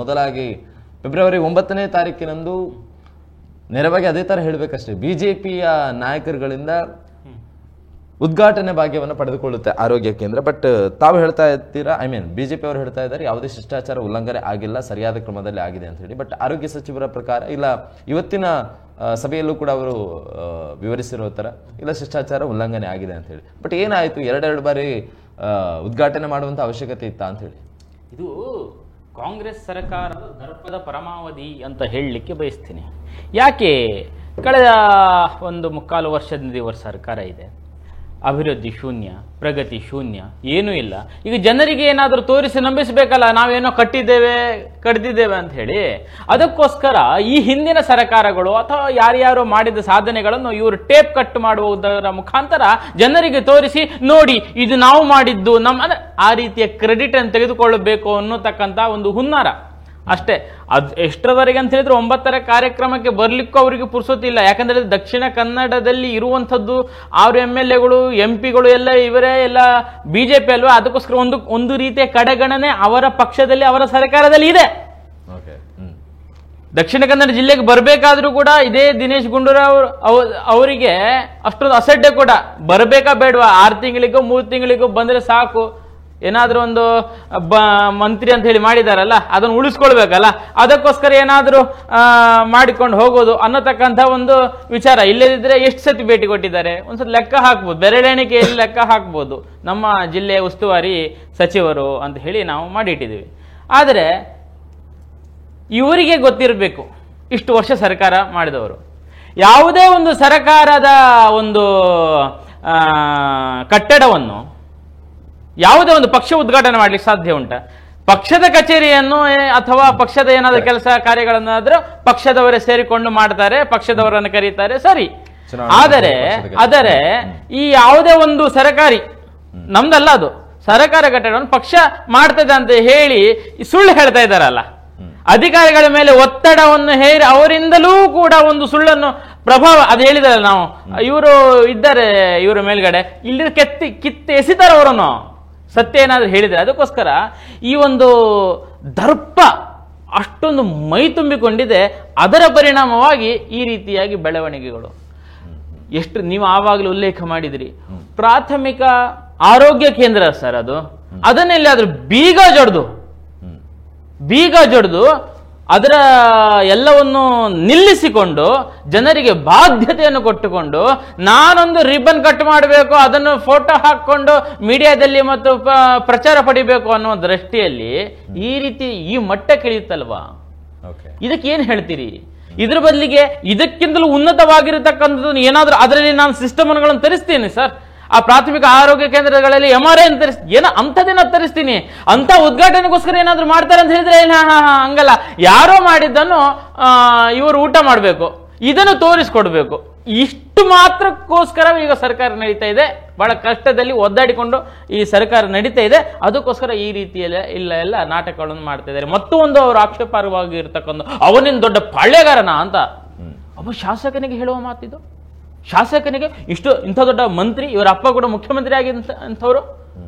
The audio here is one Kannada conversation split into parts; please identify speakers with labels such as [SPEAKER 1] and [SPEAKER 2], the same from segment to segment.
[SPEAKER 1] ಮೊದಲಾಗಿ ಫೆಬ್ರವರಿ 9ನೇ ತಾರೀಕಿನಂದು ನೇರವಾಗಿ ಅದೇ ತರ ಹೇಳಬೇಕಷ್ಟೇ, ಬಿಜೆಪಿಯ ನಾಯಕರುಗಳಿಂದ ಉದ್ಘಾಟನೆ ಭಾಗ್ಯವನ್ನು ಪಡೆದುಕೊಳ್ಳುತ್ತೆ ಆರೋಗ್ಯ ಕೇಂದ್ರ. ಬಟ್ ತಾವು ಹೇಳ್ತಾ ಇರ್ತೀರಾ, ಬಿಜೆಪಿ ಅವರು ಹೇಳ್ತಾ ಇದ್ದಾರೆ ಯಾವುದೇ ಶಿಷ್ಟಾಚಾರ ಉಲ್ಲಂಘನೆ ಆಗಿಲ್ಲ, ಸರಿಯಾದ ಕ್ರಮದಲ್ಲಿ ಆಗಿದೆ ಅಂತ ಹೇಳಿ. ಬಟ್ ಆರೋಗ್ಯ ಸಚಿವರ ಪ್ರಕಾರ ಇಲ್ಲ, ಇವತ್ತಿನ ಸಭೆಯಲ್ಲೂ ಕೂಡ ಅವರು ವಿವರಿಸಿರೋ ತರ ಇಲ್ಲ ಶಿಷ್ಟಾಚಾರ ಉಲ್ಲಂಘನೆ ಆಗಿದೆ ಅಂತ ಹೇಳಿ. ಬಟ್ ಏನಾಯ್ತು, ಎರಡೆರಡು ಬಾರಿ ಉದ್ಘಾಟನೆ ಮಾಡುವಂತ ಅವಶ್ಯಕತೆ ಇತ್ತಾ ಅಂತ ಹೇಳಿ?
[SPEAKER 2] ಇದು ಕಾಂಗ್ರೆಸ್ ಸರ್ಕಾರದ ದರ್ಪದ ಪರಮಾವಧಿ ಅಂತ ಹೇಳಲಿಕ್ಕೆ ಬಯಸ್ತೀನಿ. ಯಾಕೆ ಕಳೆದ ಒಂದು 3/4 ವರ್ಷದಿಂದ ಇವರ ಸರ್ಕಾರ ಇದೆ, ಅಭಿವೃದ್ಧಿ ಶೂನ್ಯ, ಪ್ರಗತಿ ಶೂನ್ಯ, ಏನೂ ಇಲ್ಲ. ಈಗ ಜನರಿಗೆ ಏನಾದರೂ ತೋರಿಸಿ ನಂಬಿಸಬೇಕಲ್ಲ, ನಾವೇನೋ ಕಟ್ಟಿದ್ದೇವೆ ಅಂತ ಹೇಳಿ. ಅದಕ್ಕೋಸ್ಕರ ಈ ಹಿಂದಿನ ಸರ್ಕಾರಗಳು ಅಥವಾ ಯಾರ್ಯಾರೋ ಮಾಡಿದ ಸಾಧನೆಗಳನ್ನು ಇವರು ಟೇಪ್ ಕಟ್ ಮಾಡುವುದರ ಮುಖಾಂತರ ಜನರಿಗೆ ತೋರಿಸಿ, ನೋಡಿ ಇದು ನಾವು ಮಾಡಿದ್ದು ನಮ್ಮ, ಆ ರೀತಿಯ ಕ್ರೆಡಿಟ್ ಅನ್ನು ತೆಗೆದುಕೊಳ್ಳಬೇಕು ಅನ್ನೋತಕ್ಕಂಥ ಒಂದು ಹುನ್ನಾರ ಅಷ್ಟೇ. ಅದು ಎಷ್ಟರವರೆಗೆ ಅಂತ ಹೇಳಿದ್ರೆ 9ರ ಕಾರ್ಯಕ್ರಮಕ್ಕೆ ಬರ್ಲಿಕ್ಕೂ ಅವರಿಗೆ ಪುರ್ಸೊತ್ತಿಲ್ಲ. ಯಾಕಂದ್ರೆ ದಕ್ಷಿಣ ಕನ್ನಡದಲ್ಲಿ ಇರುವಂಥದ್ದು 6 MLAಗಳು MP ಗಳು ಎಲ್ಲ ಇವರೇ ಎಲ್ಲ ಬಿಜೆಪಿ ಅಲ್ವಾ. ಅದಕ್ಕೋಸ್ಕರ ಒಂದು ರೀತಿಯ ಕಡೆಗಣನೆ ಅವರ ಪಕ್ಷದಲ್ಲಿ, ಅವರ ಸರ್ಕಾರದಲ್ಲಿ ಇದೆ. ದಕ್ಷಿಣ ಕನ್ನಡ ಜಿಲ್ಲೆಗೆ ಬರಬೇಕಾದ್ರೂ ಕೂಡ ಇದೇ ದಿನೇಶ್ ಗುಂಡೂರಾವ್ ಅವರಿಗೆ ಅಷ್ಟೊಂದು ಅಸಡ್ಡೆ ಕೂಡ, ಬರಬೇಕಾ ಬೇಡವಾ, 6 ತಿಂಗಳಿಗೋ 3 ತಿಂಗಳಿಗೋ ಬಂದ್ರೆ ಸಾಕು, ಏನಾದ್ರೂ ಒಂದು ಮಂತ್ರಿ ಅಂತ ಹೇಳಿ ಮಾಡಿದಾರಲ್ಲ ಅದನ್ನು ಉಳಿಸ್ಕೊಳ್ಬೇಕಲ್ಲ, ಅದಕ್ಕೋಸ್ಕರ ಏನಾದ್ರೂ ಮಾಡಿಕೊಂಡು ಹೋಗೋದು ಅನ್ನತಕ್ಕಂಥ ಒಂದು ವಿಚಾರ. ಇಲ್ಲದಿದ್ರೆ ಎಷ್ಟು ಸತಿ ಭೇಟಿ ಕೊಟ್ಟಿದ್ದಾರೆ ಒಂದ್ಸತಿ ಲೆಕ್ಕ ಹಾಕ್ಬೋದು, ಬೆರಳೆಣಿಕೆಯಲ್ಲಿ ಲೆಕ್ಕ ಹಾಕ್ಬೋದು, ನಮ್ಮ ಜಿಲ್ಲೆಯ ಉಸ್ತುವಾರಿ ಸಚಿವರು ಅಂತ ಹೇಳಿ ನಾವು ಮಾಡಿಟ್ಟಿದ್ದೀವಿ. ಆದರೆ ಇವರಿಗೆ ಗೊತ್ತಿರಬೇಕು, ಇಷ್ಟು ವರ್ಷ ಸರ್ಕಾರ ಮಾಡಿದವರು, ಯಾವುದೇ ಒಂದು ಸರ್ಕಾರದ ಒಂದು ಕಟ್ಟಡವನ್ನು ಯಾವುದೇ ಒಂದು ಪಕ್ಷ ಉದ್ಘಾಟನೆ ಮಾಡ್ಲಿಕ್ಕೆ ಸಾಧ್ಯ ಉಂಟಾ? ಪಕ್ಷದ ಕಚೇರಿಯನ್ನು ಅಥವಾ ಪಕ್ಷದ ಏನಾದರೂ ಕೆಲಸ ಕಾರ್ಯಗಳನ್ನಾದ್ರೂ ಪಕ್ಷದವರೇ ಸೇರಿಕೊಂಡು ಮಾಡ್ತಾರೆ, ಪಕ್ಷದವರನ್ನು ಕರೀತಾರೆ, ಸರಿ. ಆದರೆ ಈ ಯಾವುದೇ ಒಂದು ಸರ್ಕಾರಿ, ನಮ್ದಲ್ಲ ಅದು, ಸರ್ಕಾರ ಕಟ್ಟಡವನ್ನು ಪಕ್ಷ ಮಾಡ್ತದೆ ಅಂತ ಹೇಳಿ ಸುಳ್ಳು ಹೇಳ್ತಾ ಇದ್ದಾರಲ್ಲ, ಅಧಿಕಾರಿಗಳ ಮೇಲೆ ಒತ್ತಡವನ್ನು ಹೇರಿ ಅವರಿಂದಲೂ ಕೂಡ ಒಂದು ಸುಳ್ಳನ್ನು ಪ್ರಭಾವ, ಅದು ಹೇಳಿದಾರಲ್ಲ ನಾವು, ಇವರು ಇದ್ದಾರೆ ಇವರ ಮೇಲ್ಗಡೆ, ಇಲ್ಲಿ ಕಿತ್ತು ಎಸಿತಾರೆ ಅವರನ್ನು, ಸತ್ಯ ಏನಾದ್ರೂ ಹೇಳಿದ್ರೆ. ಅದಕ್ಕೋಸ್ಕರ ಈ ಒಂದು ದರ್ಪ ಅಷ್ಟೊಂದು ಮೈ ತುಂಬಿಕೊಂಡಿದೆ, ಅದರ ಪರಿಣಾಮವಾಗಿ ಈ ರೀತಿಯಾಗಿ ಬೆಳವಣಿಗೆಗಳು. ಎಷ್ಟು ನೀವು ಆವಾಗಲೂ ಉಲ್ಲೇಖ ಮಾಡಿದ್ರಿ, ಪ್ರಾಥಮಿಕ ಆರೋಗ್ಯ ಕೇಂದ್ರ ಸರ್ ಅದು, ಅದನ್ನೆಲ್ಲಾದ್ರೂ ಬೀಗ ಜಡ್ದು ಅದರ ಎಲ್ಲವನ್ನು ನಿಲ್ಲಿಸಿಕೊಂಡು ಜನರಿಗೆ ಬಾಧ್ಯತೆಯನ್ನು ಕೊಟ್ಟುಕೊಂಡು ನಾನೊಂದು ರಿಬನ್ ಕಟ್ ಮಾಡಬೇಕು, ಅದನ್ನು ಫೋಟೋ ಹಾಕೊಂಡು ಮೀಡಿಯಾದಲ್ಲಿ ಮತ್ತು ಪ್ರಚಾರ ಪಡಿಬೇಕು ಅನ್ನೋ ದೃಷ್ಟಿಯಲ್ಲಿ ಈ ರೀತಿ ಈ ಮಟ್ಟಕ್ಕಿಳಿಯುತ್ತಲ್ವಾ, ಇದಕ್ಕೆ ಏನ್ ಹೇಳ್ತೀರಿ? ಇದ್ರ ಬದಲಿಗೆ ಇದಕ್ಕಿಂತಲೂ ಉನ್ನತವಾಗಿರತಕ್ಕಂಥದ್ದು ಏನಾದ್ರೂ ಅದರಲ್ಲಿ ನಾನು ಸಿಸ್ಟಮ್ ಗಳನ್ನು ತರಿಸ್ತೀನಿ ಸರ್, ಆ ಪ್ರಾಥಮಿಕ ಆರೋಗ್ಯ ಕೇಂದ್ರಗಳಲ್ಲಿ MRI ಏನೋ ಅಂಥದ್ದೇನೋ ತರಿಸ್ತೀನಿ ಅಂತ ಉದ್ಘಾಟನೆಗೋಸ್ಕರ ಏನಾದ್ರು ಮಾಡ್ತಾರೆ ಅಂತ ಹೇಳಿದ್ರೆ ಹಂಗಲ್ಲ, ಯಾರೋ ಮಾಡಿದ್ದನ್ನು ಇವರು ಊಟ ಮಾಡಬೇಕು, ಇದನ್ನು ತೋರಿಸ್ಕೊಡ್ಬೇಕು, ಇಷ್ಟು ಮಾತ್ರಕ್ಕೋಸ್ಕರ ಈಗ ಸರ್ಕಾರ ನಡೀತಾ ಇದೆ. ಬಹಳ ಕಷ್ಟದಲ್ಲಿ ಒದ್ದಾಡಿಕೊಂಡು ಈ ಸರ್ಕಾರ ನಡೀತಾ ಇದೆ. ಅದಕ್ಕೋಸ್ಕರ ಈ ರೀತಿಯಲ್ಲ ಎಲ್ಲ ನಾಟಕಗಳನ್ನು ಮಾಡ್ತಾ ಇದ್ದಾರೆ. ಮತ್ತೊಂದು ಅವರು ಆಕ್ಷೇಪಾರ್ಹವಾಗಿ ಇರ್ತಕ್ಕಂಥ ಅವನಿಂದ ದೊಡ್ಡ ಪಾಳ್ಯಗಾರನ ಅಂತ ಒಬ್ಬ ಶಾಸಕನಿಗೆ ಹೇಳುವ ಮಾತಿದು. ಶಾಸಕನಿಗೆ ಇಂಥ ದೊಡ್ಡ ಮಂತ್ರಿ, ಇವರ ಅಪ್ಪ ಕೂಡ ಮುಖ್ಯಮಂತ್ರಿ ಆಗಿದ್ದಂಥವ್ರು,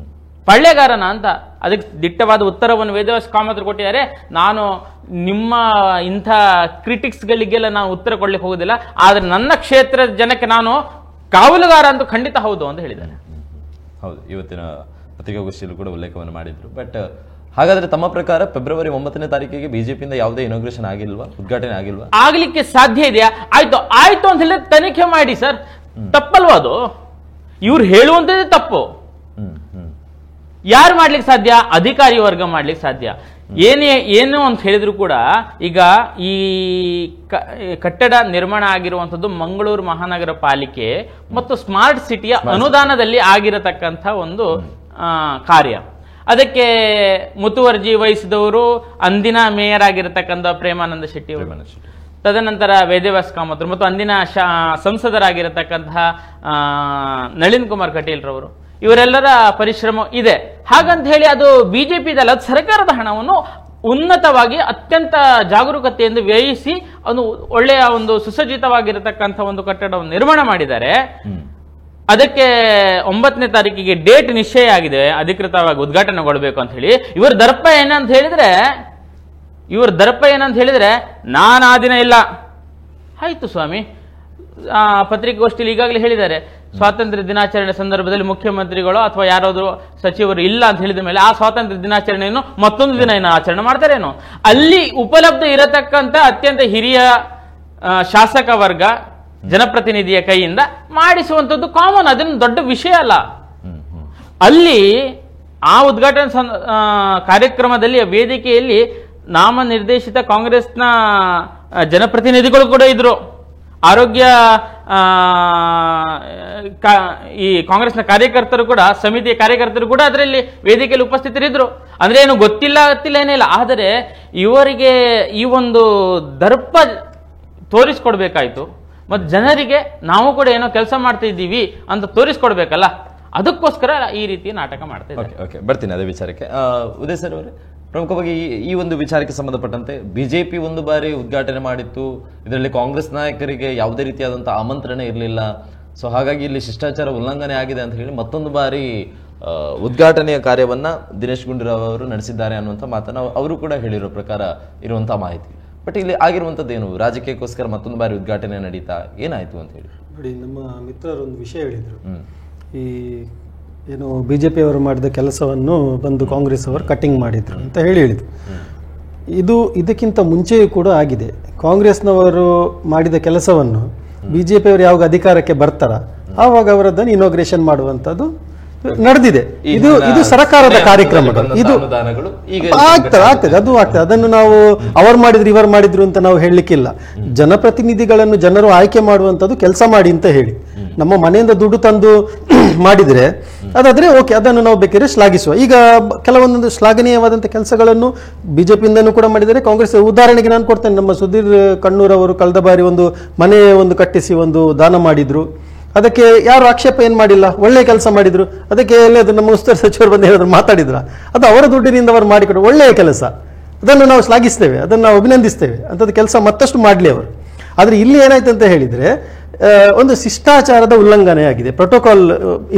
[SPEAKER 2] ಪಳ್ಳೆಗಾರನ ಅಂತ. ಅದಕ್ಕೆ ದಿಟ್ಟವಾದ ಉತ್ತರವನ್ನು ವೇದವ್ಯಾಸ ಕಾಮತರು ಕೊಟ್ಟಿದ್ದಾರೆ. ನಾನು ನಿಮ್ಮ ಇಂಥ ಕ್ರಿಟಿಕ್ಸ್ಗಳಿಗೆಲ್ಲ ನಾನು ಉತ್ತರ ಕೊಡ್ಲಿಕ್ಕೆ ಹೋಗೋದಿಲ್ಲ, ಆದ್ರೆ ನನ್ನ ಕ್ಷೇತ್ರದ ಜನಕ್ಕೆ ನಾನು ಕಾವಲುಗಾರ ಅಂತ ಖಂಡಿತ ಹೌದು ಅಂತ ಹೇಳಿದ್ದಾನೆ.
[SPEAKER 1] ಹೌದು, ಇವತ್ತಿನ ಪತ್ರಿಕಾಗೋಷ್ಠಿಯಲ್ಲೂ ಕೂಡ ಉಲ್ಲೇಖವನ್ನು ಮಾಡಿದ್ರು. ಬಟ್ ಹಾಗಾದ್ರೆ ತಮ್ಮ ಪ್ರಕಾರ ಫೆಬ್ರವರಿ 9ನೇ ತಾರೀಕಿಗೆ ಬಿಜೆಪಿಯಿಂದ ಯಾವುದೇ ಇನಾಗ್ರೇಷನ್ ಆಗಿಲ್ವಾ, ಉದ್ಘಾಟನೆ ಆಗಿಲ್ವಾ?
[SPEAKER 2] ಆಗ್ಲಿಕ್ಕೆ ಸಾಧ್ಯ ಇದೆಯಾ? ಆಯ್ತು ಅಂತ ಹೇಳಿ ತನಿಖೆ ಮಾಡಿ ಸರ್, ತಪ್ಪಲ್ವಾ ಅದು? ಇವ್ರು ಹೇಳುವಂತದ್ದು ತಪ್ಪು. ಯಾರು ಮಾಡ್ಲಿಕ್ಕೆ ಸಾಧ್ಯ? ಅಧಿಕಾರಿ ವರ್ಗ ಮಾಡ್ಲಿಕ್ಕೆ ಸಾಧ್ಯ. ಏನು ಅಂತ ಹೇಳಿದ್ರು ಕೂಡ ಈಗ ಈ ಕಟ್ಟಡ ನಿರ್ಮಾಣ ಆಗಿರುವಂತದ್ದು ಮಂಗಳೂರು ಮಹಾನಗರ ಪಾಲಿಕೆ ಮತ್ತು ಸ್ಮಾರ್ಟ್ ಸಿಟಿಯ ಅನುದಾನದಲ್ಲಿ ಆಗಿರತಕ್ಕಂಥ ಒಂದು ಕಾರ್ಯ. ಅದಕ್ಕೆ ಮುತುವರ್ಜಿ ವಹಿಸಿದವರು ಅಂದಿನ ಮೇಯರ್ ಆಗಿರತಕ್ಕಂಥ ಪ್ರೇಮಾನಂದ ಶೆಟ್ಟಿ ಅವರು, ತದನಂತರ ವೇದವ್ಯಾಸ ಕಾಮತರು ಮತ್ತು ಅಂದಿನ ಸಂಸದರಾಗಿರತಕ್ಕಂತಹ ನಳಿನ್ ಕುಮಾರ್ ಕಟೀಲ್ ರವರು, ಇವರೆಲ್ಲರ ಪರಿಶ್ರಮ ಇದೆ. ಹಾಗಂತ ಹೇಳಿ ಅದು ಬಿಜೆಪಿದಲ್ಲ, ಅದು ಸರ್ಕಾರದ ಹಣವನ್ನು ಉನ್ನತವಾಗಿ ಅತ್ಯಂತ ಜಾಗರೂಕತೆಯಿಂದ ವ್ಯಯಿಸಿ ಒಂದು ಒಳ್ಳೆಯ ಒಂದು ಸುಸಜ್ಜಿತವಾಗಿರತಕ್ಕಂಥ ಒಂದು ಕಟ್ಟಡವನ್ನು ನಿರ್ಮಾಣ ಮಾಡಿದ್ದಾರೆ. ಅದಕ್ಕೆ 9ನೇ ತಾರೀಕಿಗೆ ಡೇಟ್ ನಿಶ್ಚಯ ಆಗಿದೆ, ಅಧಿಕೃತವಾಗಿ ಉದ್ಘಾಟನೆಗೊಳ್ಳಬೇಕು ಅಂತ ಹೇಳಿ. ಇವರ ದರ್ಪ ಏನಂತ ಹೇಳಿದ್ರೆ ಇವ್ರ ದರ್ಪ ಏನಂತ ಹೇಳಿದ್ರೆ, ನಾನು ಆ ದಿನ ಇಲ್ಲ. ಆಯ್ತು ಸ್ವಾಮಿ, ಪತ್ರಿಕಾಗೋಷ್ಠಿಯಲ್ಲಿ ಈಗಾಗಲೇ ಹೇಳಿದ್ದಾರೆ, ಸ್ವಾತಂತ್ರ್ಯ ದಿನಾಚರಣೆ ಸಂದರ್ಭದಲ್ಲಿ ಮುಖ್ಯಮಂತ್ರಿಗಳು ಅಥವಾ ಯಾರಾದರೂ ಸಚಿವರು ಇಲ್ಲ ಅಂತ ಹೇಳಿದ ಮೇಲೆ ಆ ಸ್ವಾತಂತ್ರ್ಯ ದಿನಾಚರಣೆಯನ್ನು ಮತ್ತೊಂದು ದಿನ ಏನು ಆಚರಣೆ ಮಾಡ್ತಾರೇನೋ. ಅಲ್ಲಿ ಉಪಲಬ್ಧ ಇರತಕ್ಕಂಥ ಅತ್ಯಂತ ಹಿರಿಯ ಶಾಸಕ ವರ್ಗ, ಜನಪ್ರತಿನಿಧಿಯ ಕೈಯಿಂದ ಮಾಡಿಸುವಂಥದ್ದು ಕಾಮನ್, ಅದೇನು ದೊಡ್ಡ ವಿಷಯ ಅಲ್ಲ. ಅಲ್ಲಿ ಆ ಉದ್ಘಾಟನಾ ಕಾರ್ಯಕ್ರಮದಲ್ಲಿ, ವೇದಿಕೆಯಲ್ಲಿ ನಾಮನಿರ್ದೇಶಿತ ಕಾಂಗ್ರೆಸ್ನ ಜನಪ್ರತಿನಿಧಿಗಳು ಕೂಡ ಇದ್ರು, ಆರೋಗ್ಯ ಈ ಕಾಂಗ್ರೆಸ್ನ ಕಾರ್ಯಕರ್ತರು ಕೂಡ, ಸಮಿತಿಯ ಕಾರ್ಯಕರ್ತರು ಕೂಡ ಅದರಲ್ಲಿ ವೇದಿಕೆಯಲ್ಲಿ ಉಪಸ್ಥಿತರಿದ್ರು. ಅಂದ್ರೆ ಏನು ಗೊತ್ತಿಲ್ಲ ಏನಿಲ್ಲ, ಆದರೆ ಇವರಿಗೆ ಈ ಒಂದು ದರ್ಪ ತೋರಿಸ್ಕೊಡ್ಬೇಕಾಯ್ತು, ಮತ್ತು ಜನರಿಗೆ ನಾವು ಕೂಡ ಏನೋ ಕೆಲಸ ಮಾಡ್ತಾ ಇದ್ದೀವಿ ಅಂತ ತೋರಿಸ್ಕೊಡ್ಬೇಕಲ್ಲ, ಅದಕ್ಕೋಸ್ಕರ ಈ ರೀತಿ ನಾಟಕ ಮಾಡ್ತಾ ಇದ್ದಾರೆ.
[SPEAKER 1] ಓಕೆ, ಬರ್ತೀನಿ ಅದೇ ವಿಚಾರಕ್ಕೆ. ಉದಯ್ ಸರ್ ಅವರೇ, ಪ್ರಮುಖವಾಗಿ ಈ ಒಂದು ವಿಚಾರಕ್ಕೆ ಸಂಬಂಧಪಟ್ಟಂತೆ ಬಿಜೆಪಿ ಒಂದು ಬಾರಿ ಉದ್ಘಾಟನೆ ಮಾಡಿತ್ತು, ಇದರಲ್ಲಿ ಕಾಂಗ್ರೆಸ್ ನಾಯಕರಿಗೆ ಯಾವುದೇ ರೀತಿಯಾದಂತಹ ಆಮಂತ್ರಣ ಇರಲಿಲ್ಲ, ಸೊ ಹಾಗಾಗಿ ಇಲ್ಲಿ ಶಿಷ್ಟಾಚಾರ ಉಲ್ಲಂಘನೆ ಆಗಿದೆ ಅಂತ ಹೇಳಿ ಮತ್ತೊಂದು ಬಾರಿ ಉದ್ಘಾಟನೆಯ ಕಾರ್ಯವನ್ನ ದಿನೇಶ್ ಗುಂಡೂರಾವ್ ಅವರು ನಡೆಸಿದ್ದಾರೆ ಅನ್ನುವಂಥ ಮಾತನ್ನು ಅವರು ಕೂಡ ಹೇಳಿರೋ ಪ್ರಕಾರ ಇರುವಂತಹ ಮಾಹಿತಿ. ಬಟ್ ಇಲ್ಲಿ ಆಗಿರುವಂಥದ್ದು ಏನು, ರಾಜಕೀಯಕ್ಕೋಸ್ಕರ ಮತ್ತೊಂದು ಬಾರಿ ಉದ್ಘಾಟನೆ ನಡೀತಾ ಏನಾಯ್ತು ಅಂತ ಹೇಳಿ
[SPEAKER 3] ನೋಡಿ, ನಮ್ಮ ಮಿತ್ರರು ಒಂದು ವಿಷಯ ಹೇಳಿದರು. ಈ ಏನು BJP ಅವರು ಮಾಡಿದ ಕೆಲಸವನ್ನು ಬಂದು ಕಾಂಗ್ರೆಸ್ ಅವರು ಕಟ್ಟಿಂಗ್ ಮಾಡಿದ್ರು ಅಂತ ಹೇಳಿದ್ರು. ಇದಕ್ಕಿಂತ ಮುಂಚೆಯೂ ಕೂಡ ಆಗಿದೆ. ಕಾಂಗ್ರೆಸ್ನವರು ಮಾಡಿದ ಕೆಲಸವನ್ನು BJP ಅವರು ಯಾವಾಗ ಅಧಿಕಾರಕ್ಕೆ ಬರ್ತಾರ ಆವಾಗ ಅವರದನ್ನು ಇನಾಗ್ರೇಷನ್ ಮಾಡುವಂಥದ್ದು ನಡೆದಿದೆ. ಇದು ಸರ್ಕಾರದ ಕಾರ್ಯಕ್ರಮಗಳು, ಇದು ಆಗ್ತದೆ, ಅದು ಆಗ್ತದೆ. ಅದನ್ನು ನಾವು ಅವರು ಮಾಡಿದ್ರು ಇವರು ಮಾಡಿದ್ರು ಅಂತ ನಾವು ಹೇಳಲಿಕ್ಕಿಲ್ಲ. ಜನಪ್ರತಿನಿಧಿಗಳನ್ನು ಜನರು ಆಯ್ಕೆ ಮಾಡುವಂಥದ್ದು ಕೆಲಸ ಮಾಡಿ ಅಂತ ಹೇಳಿ, ನಮ್ಮ ಮನೆಯಿಂದ ದುಡ್ಡು ತಂದು ಮಾಡಿದ್ರೆ ಅದಾದ್ರೆ ಓಕೆ, ಅದನ್ನು ನಾವು ಬೇಕಾದ್ರೆ ಶ್ಲಾಘಿಸುವ. ಈಗ ಕೆಲವೊಂದೊಂದು ಶ್ಲಾಘನೀಯವಾದಂಥ ಕೆಲಸಗಳನ್ನು BJPಯಿಂದನೂ ಕೂಡ ಮಾಡಿದ್ದಾರೆ, ಕಾಂಗ್ರೆಸ್. ಉದಾಹರಣೆಗೆ ನಾನು ಕೊಡ್ತೇನೆ, ನಮ್ಮ ಸುಧೀರ್ ಕಣ್ಣೂರ್ ಅವರು ಕಳೆದ ಬಾರಿ ಒಂದು ಮನೆ ಕಟ್ಟಿಸಿ ಒಂದು ದಾನ ಮಾಡಿದ್ರು. ಅದಕ್ಕೆ ಯಾರು ಆಕ್ಷೇಪ ಏನು ಮಾಡಿಲ್ಲ, ಒಳ್ಳೆ ಕೆಲಸ ಮಾಡಿದ್ರು. ಅದಕ್ಕೆ ಎಲ್ಲದು ನಮ್ಮ ಉಸ್ತುವಾರಿ ಸಚಿವರು ಬಂದು ಹೇಳಿದ್ರು, ಮಾತಾಡಿದ್ರ, ಅದು ಅವರ ದುಡ್ಡಿನಿಂದ ಅವರು ಮಾಡಿಕೊಡು, ಒಳ್ಳೆಯ ಕೆಲಸ, ಅದನ್ನು ನಾವು ಶ್ಲಾಘಿಸ್ತೇವೆ, ಅದನ್ನು ನಾವು ಅಭಿನಂದಿಸ್ತೇವೆ. ಅಂಥದ್ದು ಕೆಲಸ ಮತ್ತಷ್ಟು ಮಾಡಲಿ ಅವರು. ಆದರೆ ಇಲ್ಲಿ ಏನಾಯ್ತು ಅಂತ ಹೇಳಿದರೆ, ಒಂದು ಶಿಷ್ಟಾಚಾರದ ಉಲ್ಲಂಘನೆ ಆಗಿದೆ, ಪ್ರೋಟೋಕಾಲ್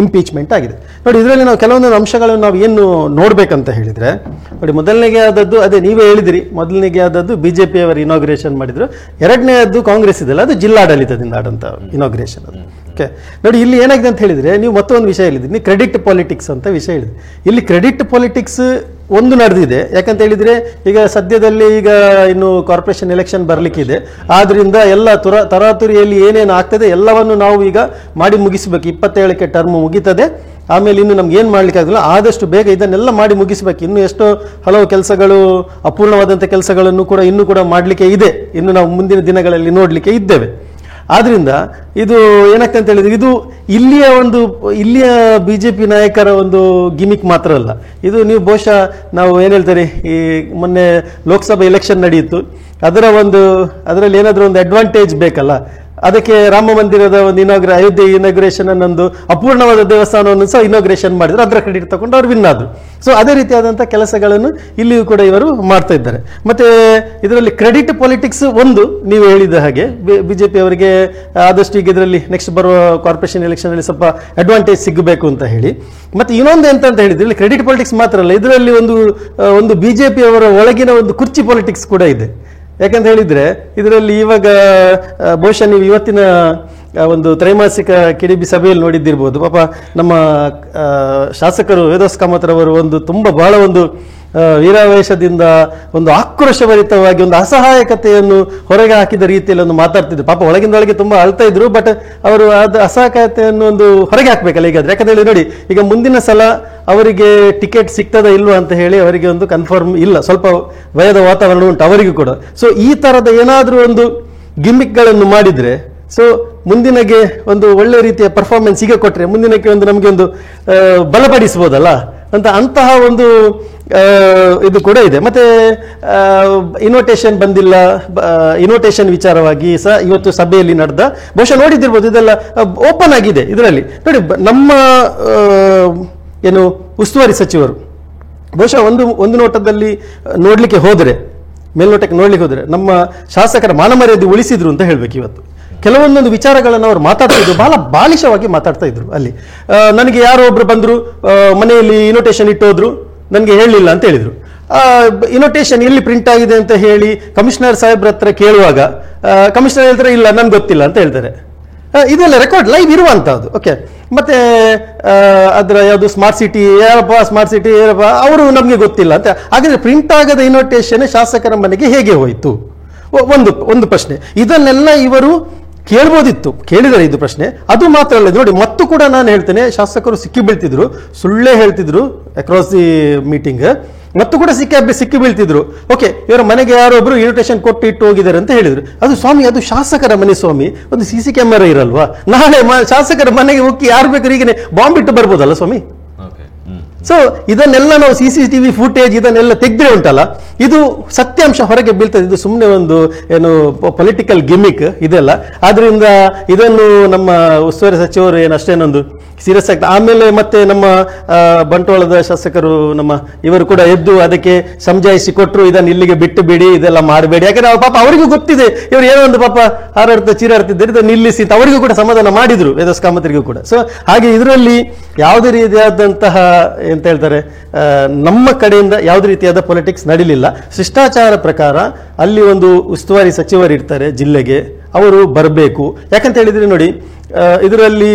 [SPEAKER 3] ಇಂಪೀಚ್ಮೆಂಟ್ ಆಗಿದೆ. ನೋಡಿ, ಇದರಲ್ಲಿ ನಾವು ಕೆಲವೊಂದು ಅಂಶಗಳನ್ನು ನಾವು ಏನು ನೋಡ್ಬೇಕಂತ ಹೇಳಿದರೆ, ನೋಡಿ, ಮೊದಲನೇಗೆ ಆದದ್ದು ಅದೇ ನೀವೇ ಹೇಳಿದಿರಿ, ಮೊದಲನೇಗೆ ಆದದ್ದು BJP ಅವರು ಇನಾಗ್ರೇಷನ್ ಮಾಡಿದ್ರು. ಎರಡನೇದ್ದು ಕಾಂಗ್ರೆಸ್ ಇದೆಲ್ಲ, ಅದು ಜಿಲ್ಲಾಡಳಿತದಿಂದ ಆದಂಥ ಇನಾಗ್ರೇಷನ್ ಅದು. ಓಕೆ, ನೋಡಿ, ಇಲ್ಲಿ ಏನಾಗಿದೆ ಅಂತ ಹೇಳಿದರೆ, ನೀವು ಮತ್ತೊಂದು ವಿಷಯ ಹೇಳಿದ್ರಿ, ನೀವು ಕ್ರೆಡಿಟ್ ಪಾಲಿಟಿಕ್ಸ್ ಅಂತ ವಿಷಯ ಹೇಳಿದ್ರಿ. ಇಲ್ಲಿ ಕ್ರೆಡಿಟ್ ಪಾಲಿಟಿಕ್ಸ್ ಒಂದು ನಡೆದಿದೆ. ಯಾಕಂತ ಹೇಳಿದರೆ, ಈಗ ಸದ್ಯದಲ್ಲಿ ಈಗ ಇನ್ನು ಕಾರ್ಪೊರೇಷನ್ ಎಲೆಕ್ಷನ್ ಬರಲಿಕ್ಕಿದೆ. ಆದ್ರಿಂದ ಎಲ್ಲ ತರಾತುರಿಯಲ್ಲಿ ಏನೇನು ಆಗ್ತದೆ ಎಲ್ಲವನ್ನು ನಾವು ಈಗ ಮಾಡಿ ಮುಗಿಸಬೇಕು. 27ಕ್ಕೆ ಟರ್ಮ್ ಮುಗೀತದೆ, ಆಮೇಲೆ ಇನ್ನು ನಮ್ಗೆ ಏನು ಮಾಡ್ಲಿಕ್ಕೆ ಆಗಲ್ಲ, ಆದಷ್ಟು ಬೇಗ ಇದನ್ನೆಲ್ಲ ಮಾಡಿ ಮುಗಿಸ್ಬೇಕು. ಇನ್ನು ಎಷ್ಟೋ ಹಲವು ಕೆಲಸಗಳು, ಅಪೂರ್ಣವಾದಂಥ ಕೆಲಸಗಳನ್ನು ಕೂಡ ಇನ್ನೂ ಕೂಡ ಮಾಡಲಿಕ್ಕೆ ಇದೆ, ಇನ್ನು ನಾವು ಮುಂದಿನ ದಿನಗಳಲ್ಲಿ ನೋಡಲಿಕ್ಕೆ ಇದ್ದೇವೆ. ಆದ್ರಿಂದ ಇದು ಏನಾಗ್ತದೆ ಅಂತ ಹೇಳಿದ್ರೆ, ಇದು ಇಲ್ಲಿಯ BJP ನಾಯಕರ ಒಂದು ಗಿಮಿಕ್ ಮಾತ್ರ ಅಲ್ಲ. ಇದು ನೀವು ಬಹುಶಃ ನಾವು ಏನು ಹೇಳ್ತಾರೆ, ಈ ಮೊನ್ನೆ ಲೋಕಸಭಾ ಎಲೆಕ್ಷನ್ ನಡೆಯಿತು, ಅದರಲ್ಲಿ ಏನಾದರೂ ಒಂದು ಅಡ್ವಾಂಟೇಜ್ ಬೇಕಲ್ಲ, ಅದಕ್ಕೆ ರಾಮ ಮಂದಿರದ ಒಂದು ಅಯೋಧ್ಯೆ ಇನಾಗ್ರೇಷನ್ ಅನ್ನೊಂದು ಅಪೂರ್ಣವಾದ ದೇವಸ್ಥಾನವನ್ನು ಸಹ ಇನಾಗ್ರೇಷನ್ ಮಾಡಿದ್ರು, ಅದರ ಕ್ರೆಡಿಟ್ ತಗೊಂಡು ಅವ್ರು ವಿನ್ ಆದ್ರು. ಸೊ ಅದೇ ರೀತಿಯಾದಂಥ ಕೆಲಸಗಳನ್ನು ಇಲ್ಲಿಯೂ ಕೂಡ ಇವರು ಮಾಡ್ತಾ ಇದ್ದಾರೆ. ಮತ್ತೆ ಇದರಲ್ಲಿ ಕ್ರೆಡಿಟ್ ಪಾಲಿಟಿಕ್ಸ್ ಒಂದು, ನೀವು ಹೇಳಿದ ಹಾಗೆ BJP ಅವರಿಗೆ ಆದಷ್ಟು ಈಗ ಇದರಲ್ಲಿ ನೆಕ್ಸ್ಟ್ ಬರುವ ಕಾರ್ಪೊರೇಷನ್ ಎಲೆಕ್ಷನ್ ಅಲ್ಲಿ ಸ್ವಲ್ಪ ಅಡ್ವಾಂಟೇಜ್ ಸಿಗಬೇಕು ಅಂತ ಹೇಳಿ. ಮತ್ತೆ ಇನ್ನೊಂದು ಎಂತ ಹೇಳಿದ್ರೆ, ಇಲ್ಲಿ ಕ್ರೆಡಿಟ್ ಪಾಲಿಟಿಕ್ಸ್ ಮಾತ್ರ ಅಲ್ಲ, ಇದರಲ್ಲಿ ಒಂದು BJP ಅವರ ಒಳಗಿನ ಒಂದು ಕುರ್ಚಿ ಪಾಲಿಟಿಕ್ಸ್ ಕೂಡ ಇದೆ. ಯಾಕಂತ ಹೇಳಿದ್ರೆ, ಇದರಲ್ಲಿ ಇವಾಗ ಬಹುಶಃ ನೀವು ಇವತ್ತಿನ ಒಂದು ತ್ರೈಮಾಸಿಕ KDB ಸಭೆಯಲ್ಲಿ ನೋಡಿದ್ದಿರ್ಬೋದು. ಪಾಪ ನಮ್ಮ ಶಾಸಕರು ವೇದೋಸ್ ಕಾಮತ್ರವರು ಬಹಳ ಒಂದು ವೀರಾವೇಶದಿಂದ, ಒಂದು ಆಕ್ರೋಶಭರಿತವಾಗಿ, ಒಂದು ಅಸಹಾಯಕತೆಯನ್ನು ಹೊರಗೆ ಹಾಕಿದ ರೀತಿಯಲ್ಲಿ ಒಂದು ಮಾತಾಡ್ತಿದ್ರು. ಪಾಪ ಒಳಗಿಂದೊಳಗೆ ತುಂಬಾ ಅಳ್ತಾ ಇದ್ರು, ಬಟ್ ಅವರು ಅದು ಅಸಹಾಯಕತೆಯನ್ನು ಒಂದು ಹೊರಗೆ ಹಾಕ್ಬೇಕಲ್ಲ ಈಗಾದ್ರೆ. ಯಾಕಂತ ಹೇಳಿ ನೋಡಿ, ಈಗ ಮುಂದಿನ ಸಲ ಅವರಿಗೆ ಟಿಕೆಟ್ ಸಿಗ್ತದ ಇಲ್ವಾ ಅಂತ ಹೇಳಿ ಅವರಿಗೆ ಒಂದು ಕನ್ಫರ್ಮ್ ಇಲ್ಲ, ಸ್ವಲ್ಪ ಭಯದ ವಾತಾವರಣ ಉಂಟು ಅವರಿಗೂ ಕೂಡ. ಸೊ ಈ ತರದ ಏನಾದರೂ ಒಂದು ಗಿಮಿಕ್ಗಳನ್ನು ಮಾಡಿದ್ರೆ, ಸೊ ಮುಂದಿನಗೆ ಒಂದು ಒಳ್ಳೆ ರೀತಿಯ ಪರ್ಫಾರ್ಮೆನ್ಸ್ ಈಗ ಕೊಟ್ಟರೆ ಮುಂದಿನಕ್ಕೆ ನಮಗೆ ಒಂದು ಬಲಪಡಿಸ್ಬೋದಲ್ಲ ಅಂತಹ ಒಂದು ಇದು ಕೂಡ ಇದೆ. ಮತ್ತೆ ಇನ್ವಿಟೇಷನ್ ಬಂದಿಲ್ಲ, ಇನ್ವಿಟೇಷನ್ ವಿಚಾರವಾಗಿ ಸಹ ಇವತ್ತು ಸಭೆಯಲ್ಲಿ ನಡೆದ, ಬಹುಶಃ ನೋಡಿದಿರ್ಬೋದು, ಇದೆಲ್ಲ ಓಪನ್ ಆಗಿದೆ. ಇದರಲ್ಲಿ ನೋಡಿ, ನಮ್ಮ ಉಸ್ತುವಾರಿ ಸಚಿವರು ಬಹುಶಃ ಒಂದು ನೋಟದಲ್ಲಿ ನೋಡ್ಲಿಕ್ಕೆ ಹೋದರೆ, ಮೇಲ್ನೋಟಕ್ಕೆ ನೋಡ್ಲಿಕ್ಕೆ ಹೋದರೆ, ನಮ್ಮ ಶಾಸಕರ ಮಾನಮರ್ಯಾದೆ ಉಳಿಸಿದ್ರು ಅಂತ ಹೇಳ್ಬೇಕು. ಇವತ್ತು ಕೆಲವೊಂದೊಂದು ವಿಚಾರಗಳನ್ನು ಅವರು ಮಾತಾಡ್ತಾ ಇದ್ರು, ಬಹಳ ಬಾಲಿಶವಾಗಿ ಮಾತಾಡ್ತಾ ಇದ್ರು. ಅಲ್ಲಿ ನನಗೆ ಯಾರೋ ಒಬ್ರು ಬಂದ್ರು, ಮನೆಯಲ್ಲಿ ಇನ್ವಿಟೇಷನ್ ಇಟ್ಟೋದ್ರು, ನನಗೆ ಹೇಳಲಿಲ್ಲ ಅಂತ ಹೇಳಿದ್ರು. ಇನ್ವಿಟೇಷನ್ ಎಲ್ಲಿ ಪ್ರಿಂಟ್ ಆಗಿದೆ ಅಂತ ಹೇಳಿ ಕಮಿಷನರ್ ಸಾಹೇಬ್ರ ಹತ್ರ ಕೇಳುವಾಗ ಕಮಿಷನರ್ ಹೇಳ್ತಾರೆ ಇಲ್ಲ ನನ್ಗೆ ಗೊತ್ತಿಲ್ಲ ಅಂತ ಹೇಳ್ತಾರೆ. ಇದೆಲ್ಲ ರೆಕಾರ್ಡ್ ಲೈವ್ ಇರುವಂತಹದ್ದು. ಓಕೆ, ಮತ್ತೆ ಅದರ ಯಾವುದು ಸ್ಮಾರ್ಟ್ ಸಿಟಿ ಯಾರಪ್ಪ ಸ್ಮಾರ್ಟ್ ಸಿಟಿ ಯಾರಪ್ಪ ಅವರು ನಮಗೆ ಗೊತ್ತಿಲ್ಲ ಅಂತ. ಹಾಗಾದ್ರೆ ಪ್ರಿಂಟ್ ಆಗದ ಇನ್ವಿಟೇಷನ್ ಶಾಸಕರ ಮನೆಗೆ ಹೇಗೆ ಹೋಯಿತು? ಒಂದು ಪ್ರಶ್ನೆ. ಇದನ್ನೆಲ್ಲ ಇವರು ಕೇಳ್ಬೋದಿತ್ತು, ಕೇಳಿದರೆ ಇದು ಪ್ರಶ್ನೆ. ಅದು ಮಾತ್ರ ಅಲ್ಲ, ನೋಡಿ ಮತ್ತು ಕೂಡ ನಾನು ಹೇಳ್ತೇನೆ, ಶಾಸಕರು ಸಿಕ್ಕಿ ಬೀಳ್ತಿದ್ರು, ಸುಳ್ಳೇ ಹೇಳ್ತಿದ್ರು ಅಕ್ರಾಸ್ ದಿ ಮೀಟಿಂಗ್, ಮತ್ತು ಕೂಡ ಸಿಕ್ಕಿ ಬೀಳ್ತಿದ್ರು. ಓಕೆ, ಇವರ ಮನೆಗೆ ಯಾರೊಬ್ರು ಇನ್ವಿಟೇಷನ್ ಕೊಟ್ಟು ಇಟ್ಟು ಹೋಗಿದ್ದಾರೆ ಅಂತ ಹೇಳಿದ್ರು. ಅದು ಸ್ವಾಮಿ, ಅದು ಶಾಸಕರ ಮನೆ ಸ್ವಾಮಿ, ಒಂದು CC ಕ್ಯಾಮೆರಾ ಇರಲ್ವಾ? ನಾಳೆ ಶಾಸಕರ ಮನೆಗೆ ಹೋಗಿ ಯಾರು ಬೇಕಾದ್ರೆ ಈಗನೇ ಬಾಂಬ್ ಇಟ್ಟು ಬರ್ಬೋದಲ್ಲ ಸ್ವಾಮಿ? ಸೊ ಇದನ್ನೆಲ್ಲ ನಾವು CCTV ಫುಟೇಜ್ ಇದನ್ನೆಲ್ಲ ತೆಗೆದ್ರೆ ಉಂಟಲ್ಲ, ಇದು ಸತ್ಯಾಂಶ ಹೊರಗೆ ಬೀಳ್ತದೆ. ಇದು ಸುಮ್ಮನೆ ಒಂದು ಏನು ಪೊಲಿಟಿಕಲ್ ಗಿಮಿಕ್ ಇದೆಲ್ಲ. ಆದ್ರಿಂದ ಇದನ್ನು ನಮ್ಮ ಉಸ್ತುವಾರಿ ಸಚಿವರು ಏನು ಅಷ್ಟೇನೊಂದು ಸೀರಿಯಸ್ ಆಗ್ತದೆ. ಆಮೇಲೆ ಮತ್ತೆ ನಮ್ಮ ಬಂಟ್ವಾಳದ ಶಾಸಕರು ನಮ್ಮ ಇವರು ಕೂಡ ಎದ್ದು ಅದಕ್ಕೆ ಸಮಜಾಯಿಸಿ ಕೊಟ್ಟರು, ಇದನ್ನು ಇಲ್ಲಿಗೆ ಬಿಟ್ಟು ಬಿಡಿ, ಇದೆಲ್ಲ ಮಾಡಬೇಡಿ. ಯಾಕಂದ್ರೆ ಪಾಪ ಅವರಿಗೂ ಗೊತ್ತಿದೆ ಇವರು ಏನೋ ಒಂದು ಪಾಪ ಹಾರಾಡ್ತಾ ಚೀರಾಡ್ತಿದ್ದಾರೆ, ಇದನ್ನು ನಿಲ್ಲಿಸಿ ಅಂತ ಅವರಿಗೂ ಕೂಡ ಸಮಾಧಾನ ಮಾಡಿದ್ರು, ವೇದಸ್ ಕಾಮತರಿಗೂ ಕೂಡ. ಸೊ ಹಾಗೆ ಇದರಲ್ಲಿ ಯಾವುದೇ ರೀತಿಯಾದಂತಹ ಎಂತ ಹೇಳ್ತಾರೆ, ನಮ್ಮ ಕಡೆಯಿಂದ ಯಾವುದೇ ರೀತಿಯಾದ ಪೊಲಿಟಿಕ್ಸ್ ನಡೀಲಿಲ್ಲ. ಶಿಷ್ಟಾಚಾರ ಪ್ರಕಾರ ಅಲ್ಲಿ ಒಂದು ಉಸ್ತುವಾರಿ ಸಚಿವರು ಇರ್ತಾರೆ ಜಿಲ್ಲೆಗೆ, ಅವರು ಬರಬೇಕು. ಯಾಕಂತ ಹೇಳಿದ್ರೆ ನೋಡಿ, ಇದರಲ್ಲಿ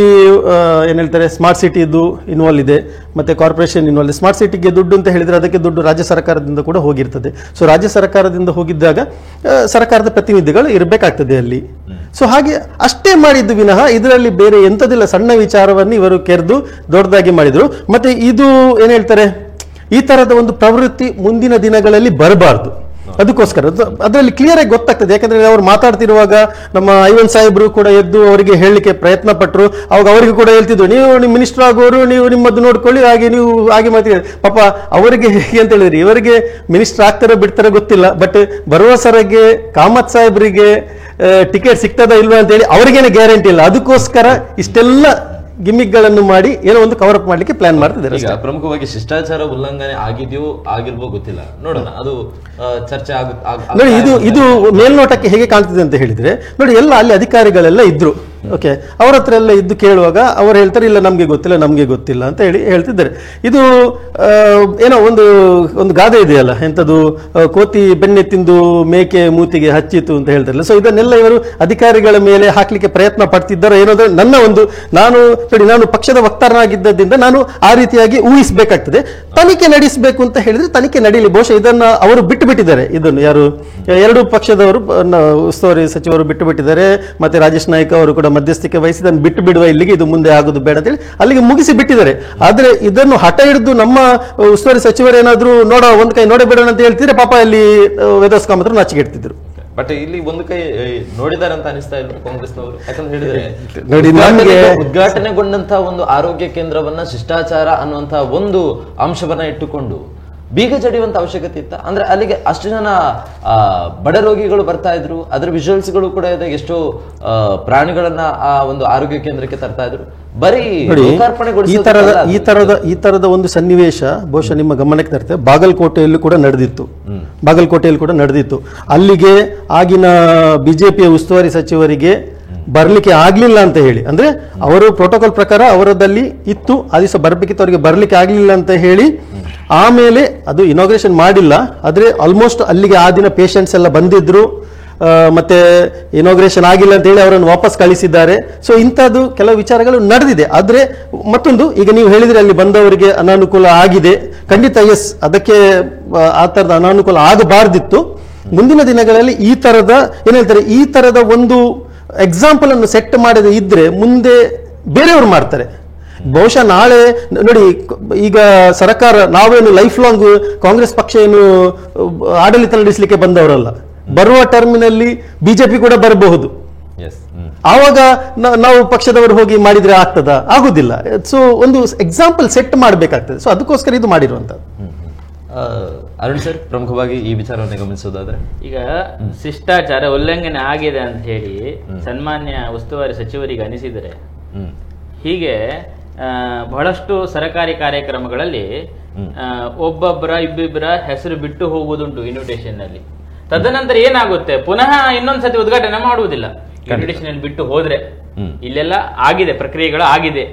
[SPEAKER 3] ಏನು ಹೇಳ್ತಾರೆ, ಸ್ಮಾರ್ಟ್ ಸಿಟಿದು ಇನ್ವಾಲ್ವ್ ಇದೆ, ಮತ್ತೆ ಕಾರ್ಪೊರೇಷನ್ ಇನ್ವಾಲ್ವ್ ಇದೆ. ಸ್ಮಾರ್ಟ್ ಸಿಟಿಗೆ ದುಡ್ಡು ಅಂತ ಹೇಳಿದ್ರೆ ಅದಕ್ಕೆ ದುಡ್ಡು ರಾಜ್ಯ ಸರ್ಕಾರದಿಂದ ಕೂಡ ಹೋಗಿರ್ತದೆ. ಸೊ ರಾಜ್ಯ ಸರ್ಕಾರದಿಂದ ಹೋಗಿದ್ದಾಗ ಸರ್ಕಾರದ ಪ್ರತಿನಿಧಿಗಳು ಇರಬೇಕಾಗ್ತದೆ ಅಲ್ಲಿ. ಸೊ ಹಾಗೆ ಅಷ್ಟೇ ಮಾಡಿದ್ದು ವಿನಃ ಇದರಲ್ಲಿ ಬೇರೆ ಎಂಥದಿಲ್ಲ. ಸಣ್ಣ ವಿಚಾರವನ್ನು ಇವರು ಕೆರೆದು ದೊಡ್ಡದಾಗಿ ಮಾಡಿದ್ರು. ಮತ್ತೆ ಇದು ಏನು ಹೇಳ್ತಾರೆ, ಈ ತರದ ಒಂದು ಪ್ರವೃತ್ತಿ ಮುಂದಿನ ದಿನಗಳಲ್ಲಿ ಬರಬಾರ್ದು. ಅದಕ್ಕೋಸ್ಕರ ಅದರಲ್ಲಿ ಕ್ಲಿಯರ್ ಆಗಿ ಗೊತ್ತಾಗ್ತದೆ. ಯಾಕಂದ್ರೆ ಅವರು ಮಾತಾಡ್ತಿರುವಾಗ ನಮ್ಮ ಐವನ್ ಸಾಹೇಬ್ರು ಕೂಡ ಎದ್ದು ಅವರಿಗೆ ಹೇಳಲಿಕ್ಕೆ ಪ್ರಯತ್ನ ಪಟ್ಟರು. ಅವಾಗ ಅವರಿಗೆ ಕೂಡ ಹೇಳ್ತಿದ್ರು, ನೀವು ನಿಮ್ಮ ಮಿನಿಸ್ಟರ್ ಆಗೋರು, ನೀವು ನಿಮ್ಮದ್ದು ನೋಡ್ಕೊಳ್ಳಿ, ಹಾಗೆ ನೀವು ಹಾಗೆ ಮಾತಾಡಿ. ಪಾಪ ಅವರಿಗೆ ಹೇಗೆ ಅಂತ ಹೇಳಿದ್ರಿ, ಇವರಿಗೆ ಮಿನಿಸ್ಟರ್ ಆಗ್ತಾರೋ ಬಿಡ್ತಾರೋ ಗೊತ್ತಿಲ್ಲ, ಬಟ್ ಬರುವ ಸರಿಗೆ ಕಾಮತ್ ಸಾಹೇಬ್ರಿಗೆ ಟಿಕೆಟ್ ಸಿಗ್ತದ ಇಲ್ವಾ ಅಂತ ಹೇಳಿ ಅವರಿಗೇನೆ ಗ್ಯಾರಂಟಿ ಇಲ್ಲ. ಅದಕ್ಕೋಸ್ಕರ ಇಷ್ಟೆಲ್ಲ ಗಿಮಿಕ್ಗಳನ್ನು ಮಾಡಿ ಏನೋ ಒಂದು ಕವರ್ ಅಪ್ ಮಾಡ್ಲಿಕ್ಕೆ ಪ್ಲಾನ್ ಮಾಡ್ತಿದ್ದಾರೆ.
[SPEAKER 1] ಈಗ ಪ್ರಮುಖವಾಗಿ ಶಿಷ್ಟಾಚಾರ ಉಲ್ಲಂಘನೆ ಆಗಿದೆಯೋ ಆಗಿಲ್ವೋ ಗೊತ್ತಿಲ್ಲ, ನೋಡೋಣ, ಅದು ಚರ್ಚೆ
[SPEAKER 3] ನೋಡಿ. ಇದು ಮೇಲ್ನೋಟಕ್ಕೆ ಹೇಗೆ ಕಾಣ್ತಿದೆ ಅಂತ ಹೇಳಿದ್ರೆ, ನೋಡಿ ಎಲ್ಲ ಅಲ್ಲಿ ಅಧಿಕಾರಿಗಳೆಲ್ಲ ಇದ್ರು. ಓಕೆ, ಅವರ ಹತ್ರ ಎಲ್ಲ ಇದ್ದು ಕೇಳುವಾಗ ಅವರು ಹೇಳ್ತಾರೆ, ಇಲ್ಲ ನಮ್ಗೆ ಗೊತ್ತಿಲ್ಲ ಅಂತ ಹೇಳಿ ಹೇಳ್ತಿದ್ದಾರೆ. ಇದು ಏನೋ ಒಂದು ಗಾದೆ ಇದೆಯಲ್ಲ, ಎಂಥದ್ದು, ಕೋತಿ ಬೆಣ್ಣೆ ತಿಂದು ಮೇಕೆ ಮೂತಿಗೆ ಹಚ್ಚಿತು ಅಂತ ಹೇಳ್ತಾರಲ್ಲ. ಸೊ ಇದನ್ನೆಲ್ಲ ಇವರು ಅಧಿಕಾರಿಗಳ ಮೇಲೆ ಹಾಕ್ಲಿಕ್ಕೆ ಪ್ರಯತ್ನ ಪಡ್ತಿದ್ದಾರೋ ಏನೋದ್ರೆ ನನ್ನ ಒಂದು, ನಾನು ಪಕ್ಷದ ವಕ್ತಾರನಾಗಿದ್ದರಿಂದ ನಾನು ಆ ರೀತಿಯಾಗಿ ಊಹಿಸಬೇಕಾಗ್ತದೆ. ತನಿಖೆ ನಡೆಸಬೇಕು ಅಂತ ಹೇಳಿದ್ರೆ ತನಿಖೆ ನಡೀಲಿ. ಬಹುಶಃ ಇದನ್ನ ಅವರು ಬಿಟ್ಟಿದ್ದಾರೆ. ಇದನ್ನು ಯಾರು, ಎರಡು ಪಕ್ಷದವರು, ಉಸ್ತುವಾರಿ ಸಚಿವರು ಬಿಟ್ಟಿದ್ದಾರೆ, ಮತ್ತೆ ರಾಜೇಶ್ ನಾಯ್ಕ ಅವರು ಕೂಡ ಮಧ್ಯಸ್ಥಿಕೆ ವಹಿಸಿ ಇದನ್ನು ಬಿಟ್ಟು ಬಿಡುವ, ಇಲ್ಲಿಗೆ ಇದು ಮುಂದೆ ಆಗೋದು ಬೇಡ ಅಂತೇಳಿ ಅಲ್ಲಿಗೆ ಮುಗಿಸಿ ಬಿಟ್ಟಿದ್ದಾರೆ. ಆದ್ರೆ ಇದನ್ನು ಹಠ ಹಿಡಿದು ನಮ್ಮ ಉಸ್ತುವಾರಿ ಸಚಿವರು ಏನಾದ್ರು ಒಂದ್ ಕೈ ನೋಡಬೇಡ ಅಂತ ಹೇಳ್ತಿದ್ರೆ ಪಾಪ ಅಲ್ಲಿ ವೇದಸ್ ಕಾಮತರು ನಾಚಿಕೆ ಇಡ್ತಿದ್ರು.
[SPEAKER 1] ಬಟ್ ಇಲ್ಲಿ ಒಂದು ಕೈ ನೋಡಿದ್ದಾರೆ ಅಂತ ಅನಿಸ್ತಾ ಇಲ್ಲ ಕಾಂಗ್ರೆಸ್ನವರು. ಯಾಕಂತ ಹೇಳಿದ್ರೆ
[SPEAKER 3] ನೋಡಿ, ನಮಗೆ
[SPEAKER 1] ಉದ್ಘಾಟನೆಗೊಂಡಂತಹ ಒಂದು ಆರೋಗ್ಯ ಕೇಂದ್ರವನ್ನ ಶಿಷ್ಟಾಚಾರ ಅನ್ನುವಂತಹ ಒಂದು ಅಂಶವನ್ನ ಇಟ್ಟುಕೊಂಡು ಬೀಗ ಜಡಿಯುವಂತ ಅವಶ್ಯಕತೆ ಇತ್ತ? ಅಂದ್ರೆ ಅಲ್ಲಿಗೆ ಅಷ್ಟು ಜನ ಬಡ ರೋಗಿಗಳು ಬರ್ತಾ ಇದ್ರು, ಅದರ ವಿಜುವಲ್ಸ್ಗಳು ಕೂಡ ಇದೆ, ಎಷ್ಟೋ ಪ್ರಾಣಿಗಳನ್ನ ಆ ಒಂದು ಆರೋಗ್ಯ ಕೇಂದ್ರಕ್ಕೆ ತರ್ತಾ ಇದ್ರು. ಬರೀ
[SPEAKER 3] ಈ ತರದ ಒಂದು ಸನ್ನಿವೇಶ ಬಹುಶಃ ನಿಮ್ಮ ಗಮನಕ್ಕೆ ತರ್ತೇವೆ. ಬಾಗಲಕೋಟೆಯಲ್ಲೂ ಕೂಡ ನಡೆದಿತ್ತು. ಅಲ್ಲಿಗೆ ಆಗಿನ ಬಿಜೆಪಿಯ ಉಸ್ತುವಾರಿ ಸಚಿವರಿಗೆ ಬರ್ಲಿಕ್ಕೆ ಆಗ್ಲಿಲ್ಲ ಅಂತ ಹೇಳಿ, ಅಂದ್ರೆ ಅವರು ಪ್ರೋಟೋಕಾಲ್ ಪ್ರಕಾರ ಅವರದಲ್ಲಿ ಇತ್ತು, ಆ ದಿವಸ ಬರ್ಬೇಕಿತ್ತು, ಅವರಿಗೆ ಬರ್ಲಿಕ್ಕೆ ಆಗ್ಲಿಲ್ಲ ಅಂತ ಹೇಳಿ ಆಮೇಲೆ ಅದು ಇನಾಗ್ರೇಷನ್ ಮಾಡಿಲ್ಲ. ಆದ್ರೆ ಆಲ್ಮೋಸ್ಟ್ ಅಲ್ಲಿಗೆ ಆ ದಿನ ಪೇಷಂಟ್ಸ್ ಎಲ್ಲ ಬಂದಿದ್ರು, ಮತ್ತೆ ಇನಾಗ್ರೇಷನ್ ಆಗಿಲ್ಲ ಅಂತ ಹೇಳಿ ಅವರನ್ನು ವಾಪಸ್ ಕಳಿಸಿದ್ದಾರೆ. ಸೊ ಇಂಥದ್ದು ಕೆಲವು ವಿಚಾರಗಳು ನಡೆದಿದೆ. ಆದ್ರೆ ಮತ್ತೊಂದು, ಈಗ ನೀವು ಹೇಳಿದ್ರೆ ಅಲ್ಲಿ ಬಂದವರಿಗೆ ಅನಾನುಕೂಲ ಆಗಿದೆ, ಖಂಡಿತ ಎಸ್, ಅದಕ್ಕೆ ಆ ತರದ ಅನಾನುಕೂಲ ಆಗಬಾರ್ದಿತ್ತು. ಮುಂದಿನ ದಿನಗಳಲ್ಲಿ ಈ ತರದ ಒಂದು ಎಕ್ಸಾಂಪಲ್ ಅನ್ನು ಸೆಟ್ ಮಾಡದೇ ಇದ್ರೆ ಮುಂದೆ ಬೇರೆಯವರು ಮಾಡ್ತಾರೆ. ಬಹುಶಃ ನಾಳೆ ನೋಡಿ, ಈಗ ಸರ್ಕಾರ, ನಾವೇನು ಲೈಫ್ ಲಾಂಗ್ ಕಾಂಗ್ರೆಸ್ ಪಕ್ಷ ಏನು ಆಡಳಿತ ನಡೆಸಲಿಕ್ಕೆ ಬಂದವರಲ್ಲ. ಬರುವ ಟರ್ಮಿನಲ್ಲಿ ಬಿಜೆಪಿ ಕೂಡ ಬರಬಹುದು. ಆವಾಗ ನಾವು ಪಕ್ಷದವರು ಹೋಗಿ ಮಾಡಿದ್ರೆ ಆಗ್ತದಾ? ಆಗುದಿಲ್ಲ. ಸೊ ಒಂದು ಎಕ್ಸಾಂಪಲ್ ಸೆಟ್ ಮಾಡಬೇಕಾಗ್ತದೆ. ಸೊ ಅದಕ್ಕೋಸ್ಕರ ಇದು ಮಾಡಿರುವಂತದ್ದು.
[SPEAKER 1] ಅರುಣ್ ಸರ್, ಪ್ರಮುಖವಾಗಿ ಈ ವಿಚಾರವನ್ನು ಗಮನಿಸೋದಾದ್ರೆ,
[SPEAKER 2] ಈಗ ಶಿಷ್ಟಾಚಾರ ಉಲ್ಲಂಘನೆ ಆಗಿದೆ ಅಂತ ಹೇಳಿ ಸನ್ಮಾನ್ಯ ಉಸ್ತುವಾರಿ ಸಚಿವರಿಗೆ ಅನಿಸಿದರೆ, ಹೀಗೆ ಬಹಳಷ್ಟು ಸರ್ಕಾರಿ ಕಾರ್ಯಕ್ರಮಗಳಲ್ಲಿ ಒಬ್ಬೊಬ್ಬರ ಇಬ್ಬಿಬ್ಬರ ಹೆಸರು ಬಿಟ್ಟು ಹೋಗುವುದುಂಟು ಇನ್ವಿಟೇಷನ್ ನಲ್ಲಿ. ತದನಂತರ ಏನಾಗುತ್ತೆ, ಪುನಃ ಇನ್ನೊಂದ್ಸತಿ ಉದ್ಘಾಟನೆ ಮಾಡುವುದಿಲ್ಲ. ಇನ್ವಿಟೇಷನ್ ಬಿಟ್ಟು ಹೋದ್ರೆ ಇಲ್ಲೆಲ್ಲ ಆಗಿದೆ, ಪ್ರಕ್ರಿಯೆಗಳು ಆಗಿದೆ.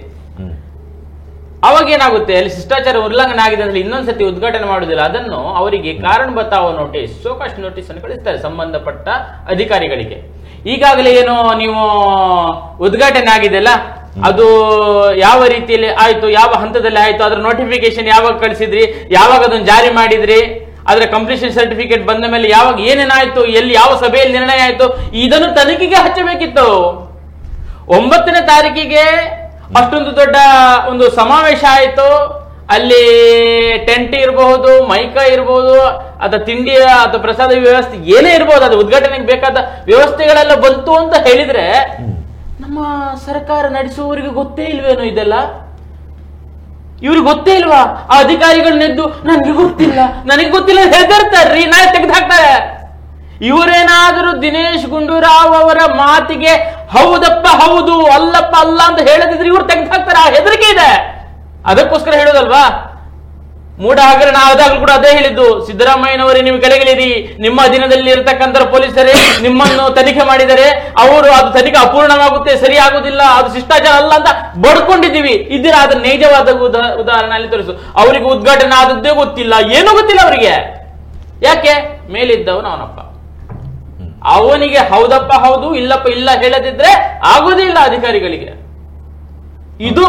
[SPEAKER 2] ಅವಾಗ ಏನಾಗುತ್ತೆ, ಅಲ್ಲಿ ಶಿಷ್ಟಾಚಾರ ಉಲ್ಲಂಘನೆ ಆಗಿದೆ ಅಂದ್ರೆ ಇನ್ನೊಂದ್ಸತಿ ಉದ್ಘಾಟನೆ ಮಾಡುದಿಲ್ಲ. ಅದನ್ನು ಅವರಿಗೆ ಕಾರಣ ಬತಾವ ನೋಟಿಸ್, ಶೋಕಾಸ್ ನೋಟಿಸ್ ಅನ್ನು ಕಳಿಸ್ತಾರೆ ಸಂಬಂಧಪಟ್ಟ ಅಧಿಕಾರಿಗಳಿಗೆ. ಈಗಾಗಲೇ ಏನು ನೀವು ಉದ್ಘಾಟನೆ ಆಗಿದೆಯಲ್ಲ, ಅದು ಯಾವ ರೀತಿಯಲ್ಲಿ ಆಯ್ತು, ಯಾವ ಹಂತದಲ್ಲಿ ಆಯ್ತು, ಅದರ ನೋಟಿಫಿಕೇಶನ್ ಯಾವಾಗ ಕಳಿಸಿದ್ರಿ, ಯಾವಾಗ ಅದನ್ನು ಜಾರಿ ಮಾಡಿದ್ರಿ, ಅದರ ಕಂಪ್ಲೀಷನ್ ಸರ್ಟಿಫಿಕೇಟ್ ಬಂದ ಮೇಲೆ ಯಾವಾಗ ಏನೇನಾಯ್ತು, ಎಲ್ಲಿ ಯಾವ ಸಭೆಯಲ್ಲಿ ನಿರ್ಣಯ ಆಯ್ತು, ಇದನ್ನು ತನಿಖೆಗೆ ಹಚ್ಚಬೇಕಿತ್ತು. 9ನೇ ತಾರೀಕಿಗೆ ಅಷ್ಟೊಂದು ದೊಡ್ಡ ಒಂದು ಸಮಾವೇಶ ಆಯ್ತು. ಅಲ್ಲಿ ಟೆಂಟ್ ಇರಬಹುದು, ಮೈಕ ಇರಬಹುದು, ಅಥವಾ ತಿಂಡಿ ಅಥವಾ ಪ್ರಸಾದ ವ್ಯವಸ್ಥೆ ಏನೇ ಇರಬಹುದು, ಅದು ಉದ್ಘಾಟನೆಗೆ ಬೇಕಾದ ವ್ಯವಸ್ಥೆಗಳೆಲ್ಲ ಬಂತು ಅಂತ ಹೇಳಿದ್ರೆ ನಮ್ಮ ಸರ್ಕಾರ ನಡೆಸುವವರಿಗೆ ಗೊತ್ತೇ ಇಲ್ವೇನೋ ಇದೆಲ್ಲ? ಇವ್ರಿಗೆ ಗೊತ್ತೇ ಇಲ್ವಾ? ಆ ಅಧಿಕಾರಿಗಳನ್ನೆದ್ದು ನನಗೆ ಗೊತ್ತಿಲ್ಲ ಹೇಳ್ತಾರ್ರಿ, ನಾಳೆ ತೆಗೆದು ಹಾಕ್ತಾರೆ. ಇವರೇನಾದರೂ ದಿನೇಶ್ ಗುಂಡೂರಾವ್ ಅವರ ಮಾತಿಗೆ ಹೌದಪ್ಪ ಹೌದು, ಅಲ್ಲಪ್ಪ ಅಲ್ಲ ಅಂತ ಹೇಳದಿದ್ರೆ ಇವ್ರು ತೆಗೆದು ಹಾಕ್ತಾರೆ. ಆ ಹೆದರಿಕೆ ಇದೆ, ಅದಕ್ಕೋಸ್ಕರ ಹೇಳೋದಲ್ವಾ. ಮೂಢ ಹಗರಣ ಆದಾಗಲೂ ಕೂಡ ಅದೇ ಹೇಳಿದ್ದು, ಸಿದ್ದರಾಮಯ್ಯನವರೇ ನೀವು ಕೆಳಗಿಳಿರಿ, ನಿಮ್ಮ ಅಧೀನದಲ್ಲಿ ಇರತಕ್ಕಂಥ ಪೊಲೀಸರೇ ನಿಮ್ಮನ್ನು ತನಿಖೆ ಮಾಡಿದರೆ ಅವರು ಅದು ತನಿಖೆ ಅಪೂರ್ಣವಾಗುತ್ತೆ, ಸರಿ ಆಗುದಿಲ್ಲ, ಅದು ಶಿಷ್ಟಾಚಾರ ಅಲ್ಲ ಅಂತ ಬಡ್ಕೊಂಡಿದ್ದೀವಿ. ಇದರ ಅದರ ನೈಜವಾದ ಉದಾಹರಣೆ ಅಲ್ಲಿ ತೋರಿಸು. ಅವರಿಗೆ ಉದ್ಘಾಟನೆ ಆದದ್ದೇ ಗೊತ್ತಿಲ್ಲ, ಏನೂ ಗೊತ್ತಿಲ್ಲ ಅವರಿಗೆ. ಯಾಕೆ? ಮೇಲಿದ್ದವನು ಅವನಪ್ಪ, ಅವನಿಗೆ ಹೌದಪ್ಪ ಹೌದು, ಇಲ್ಲಪ್ಪ ಇಲ್ಲ ಹೇಳದಿದ್ರೆ ಆಗುವುದೇ ಇಲ್ಲ ಅಧಿಕಾರಿಗಳಿಗೆ. ಇದು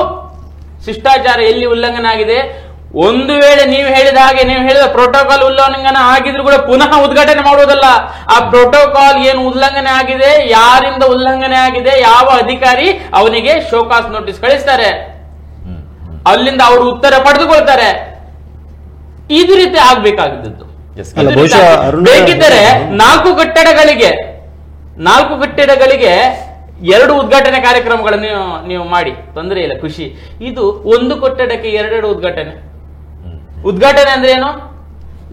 [SPEAKER 2] ಶಿಷ್ಟಾಚಾರ ಎಲ್ಲಿ ಉಲ್ಲಂಘನೆ ಆಗಿದೆ. ಒಂದು ವೇಳೆ ನೀವು ಹೇಳಿದ ಹಾಗೆ, ನೀವು ಹೇಳಿದ ಪ್ರೋಟೋಕಾಲ್ ಉಲ್ಲಂಘನೆ ಆಗಿದ್ರು ಕೂಡ ಪುನಃ ಉದ್ಘಾಟನೆ ಮಾಡುವುದಲ್ಲ. ಆ ಪ್ರೋಟೋಕಾಲ್ ಏನು ಉಲ್ಲಂಘನೆ ಆಗಿದೆ, ಯಾರಿಂದ ಉಲ್ಲಂಘನೆ ಆಗಿದೆ, ಯಾವ ಅಧಿಕಾರಿ, ಅವನಿಗೆ ಶೋಕಾಸ್ ನೋಟಿಸ್ ಕಳಿಸ್ತಾರೆ. ಅಲ್ಲಿಂದ ಅವರು ಉತ್ತರ ಪಡೆದುಕೊಳ್ತಾರೆ. ಇದು ರೀತಿ ಆಗ್ಬೇಕಾಗಿದ್ದು. ಬೇಕಿದ್ದರೆ 4 ಕಟ್ಟಡಗಳಿಗೆ 2 ಉದ್ಘಾಟನೆ ಕಾರ್ಯಕ್ರಮಗಳನ್ನು ನೀವು ಮಾಡಿ, ತೊಂದರೆ ಇಲ್ಲ, ಖುಷಿ. ಇದು ಒಂದು ಕಟ್ಟಡಕ್ಕೆ 2 ಉದ್ಘಾಟನೆ ಅಂದ್ರೆ ಏನು?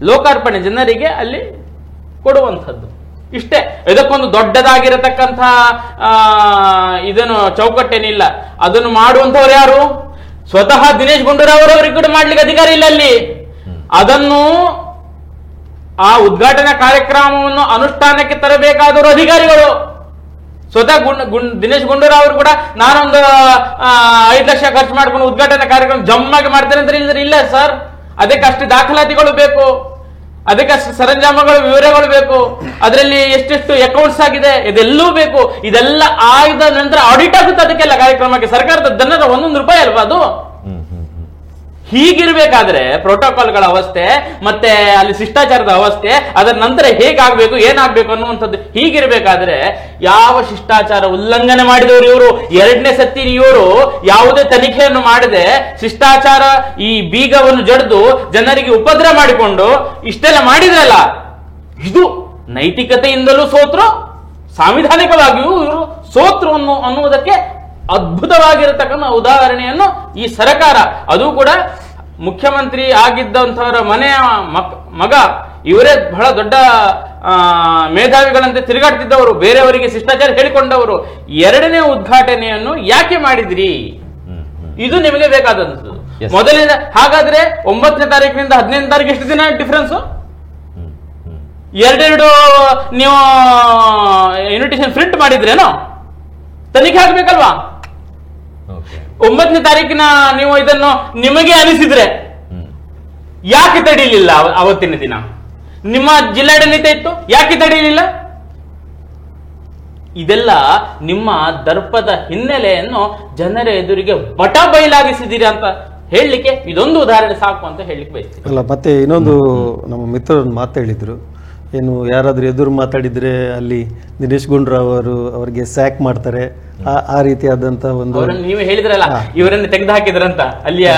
[SPEAKER 2] ಲೋಕಾರ್ಪಣೆ, ಜನರಿಗೆ ಅಲ್ಲಿ ಕೊಡುವಂಥದ್ದು, ಇಷ್ಟೇ. ಇದಕ್ಕೊಂದು ದೊಡ್ಡದಾಗಿರತಕ್ಕಂಥ ಇದನ್ನು ಚೌಕಟ್ಟೇನಿಲ್ಲ. ಅದನ್ನು ಮಾಡುವಂಥವ್ರು ಯಾರು? ಸ್ವತಃ ದಿನೇಶ್ ಗುಂಡೂರಾವ್ ಅವರಿಗೆ ಕೂಡ ಮಾಡ್ಲಿಕ್ಕೆ ಅಧಿಕಾರ ಇಲ್ಲ ಅಲ್ಲಿ. ಅದನ್ನು ಆ ಉದ್ಘಾಟನಾ ಕಾರ್ಯಕ್ರಮವನ್ನು ಅನುಷ್ಠಾನಕ್ಕೆ ತರಬೇಕಾದವರು ಅಧಿಕಾರಿಗಳು. ಸ್ವತಃ ದಿನೇಶ್ ಗುಂಡೂರಾವ್ ಅವರು ಕೂಡ ನಾನೊಂದು 5 ಲಕ್ಷ ಖರ್ಚು ಮಾಡ್ಕೊಂಡು ಉದ್ಘಾಟನಾ ಕಾರ್ಯಕ್ರಮ ಜಮ್ಮಾಗಿ ಮಾಡ್ತೇನೆ ಅಂತ ಇಲ್ಲ ಸರ್. ಅದಕ್ಕೆ ಅಷ್ಟು ದಾಖಲಾತಿಗಳು ಬೇಕು, ಅದಕ್ಕೆ ಅಷ್ಟು ಸರಂಜಾಮಗಳು, ವಿವರಗಳು ಬೇಕು, ಅದರಲ್ಲಿ ಎಷ್ಟೆಷ್ಟು ಅಕೌಂಟ್ಸ್ ಆಗಿದೆ ಇದೆಲ್ಲೂ ಬೇಕು. ಇದೆಲ್ಲ ಆಯ್ದ ನಂತರ ಆಡಿಟ್ ಆಗುತ್ತೆ ಅದಕ್ಕೆಲ್ಲ ಕಾರ್ಯಕ್ರಮಕ್ಕೆ. ಸರ್ಕಾರದ ದನದ 1 ರೂಪಾಯಿ ಅಲ್ವಾ ಅದು? ಹೀಗಿರ್ಬೇಕಾದ್ರೆ ಪ್ರೋಟೋಕಾಲ್ಗಳ ಅವಸ್ಥೆ ಮತ್ತೆ ಅಲ್ಲಿ ಶಿಷ್ಟಾಚಾರದ ಅವಸ್ಥೆ, ಅದರ ನಂತರ ಹೇಗಾಗ್ಬೇಕು ಏನಾಗ್ಬೇಕು ಅನ್ನುವಂಥದ್ದು ಹೀಗಿರ್ಬೇಕಾದ್ರೆ ಯಾವ ಶಿಷ್ಟಾಚಾರ ಉಲ್ಲಂಘನೆ ಮಾಡಿದವರು ಇವರು? 2ನೇ ಸತಿ ಇವರು ಯಾವುದೇ ತನಿಖೆಯನ್ನು ಮಾಡದೆ ಶಿಷ್ಟಾಚಾರ ಈ ಬೀಗವನ್ನು ಜಡಿದು ಜನರಿಗೆ ಉಪದ್ರ ಮಾಡಿಕೊಂಡು ಇಷ್ಟೆಲ್ಲ ಮಾಡಿದ್ರಲ್ಲ, ಇದು ನೈತಿಕತೆಯಿಂದಲೂ ಸೋತ್ರು, ಸಾಂವಿಧಾನಿಕವಾಗಿಯೂ ಇವರು ಸೋತ್ರು ಅನ್ನುವುದಕ್ಕೆ ಅದ್ಭುತವಾಗಿರತಕ್ಕಂಥ ಉದಾಹರಣೆಯನ್ನು ಈ ಸರ್ಕಾರ, ಅದು ಕೂಡ ಮುಖ್ಯಮಂತ್ರಿ ಆಗಿದ್ದಂಥವರ ಮನೆಯ ಮಗ, ಇವರೇ ಬಹಳ ದೊಡ್ಡ ಮೇಧಾವಿಗಳಂತೆ ತಿರುಗಾಡ್ತಿದ್ದವರು, ಬೇರೆಯವರಿಗೆ ಶಿಷ್ಟಾಚಾರ ಹೇಳಿಕೊಂಡವರು, 2ನೇ ಉದ್ಘಾಟನೆಯನ್ನು ಯಾಕೆ ಮಾಡಿದ್ರಿ? ಇದು ನಿಮಗೆ ಬೇಕಾದಂಥದ್ದು. ಮೊದಲಿನ ಹಾಗಾದ್ರೆ 9ನೇ ತಾರೀಕಿನಿಂದ 15ನೇ ತಾರೀಕು ಎಷ್ಟು ದಿನ ಡಿಫರೆನ್ಸ್? 2 ನೀವು ಇನ್ವಿಟೇಷನ್ ಪ್ರಿಂಟ್ ಮಾಡಿದ್ರೇನೋ? ತನಿಖೆ ಆಗ್ಬೇಕಲ್ವಾ? 9ನೇ ತಾರೀಕಿನ ನೀವು ಇದನ್ನು ನಿಮಗೆ ಅನಿಸಿದ್ರೆ ಯಾಕೆ ತಡೀಲಿಲ್ಲ? ಅವತ್ತಿನ ದಿನ ನಿಮ್ಮ ಜಿಲ್ಲಾಡಳಿತ ಇತ್ತು, ಯಾಕೆ ತಡೀಲಿಲ್ಲ? ಇದೆಲ್ಲ ನಿಮ್ಮ ದರ್ಪದ ಹಿನ್ನೆಲೆಯನ್ನು ಜನರ ಎದುರಿಗೆ ಬಟ ಬಯಲಾಗಿಸಿದ್ದೀರಿ ಅಂತ ಹೇಳಲಿಕ್ಕೆ ಇದೊಂದು ಉದಾಹರಣೆ ಸಾಕು ಅಂತ ಹೇಳಲಿಕ್ಕೆ ಬಯಸ್ತೀನಿ.
[SPEAKER 3] ಅಲ್ಲ, ಮತ್ತೆ ಇನ್ನೊಂದು ನಮ್ಮ ಮಿತ್ರರನ್ನು ಮಾತಾಡಿದ್ರು, ಏನು ಯಾರಾದ್ರೂ ಎದುರು ಮಾತಾಡಿದ್ರೆ ಅಲ್ಲಿ ದಿನೇಶ್ ಗುಂಡೂರಾವ್ ಅವರು ಅವರಿಗೆ ಸ್ಯಾಕ್ ಮಾಡ್ತಾರೆ, ಆ ರೀತಿಯಾದಂತ ಒಂದು.
[SPEAKER 2] ನೀವು ಹೇಳಿದ್ರಲ್ಲ ಇವರನ್ನು ತೆಗೆದು ಹಾಕಿದ್ರಂತ, ಅಲ್ಲಿಯ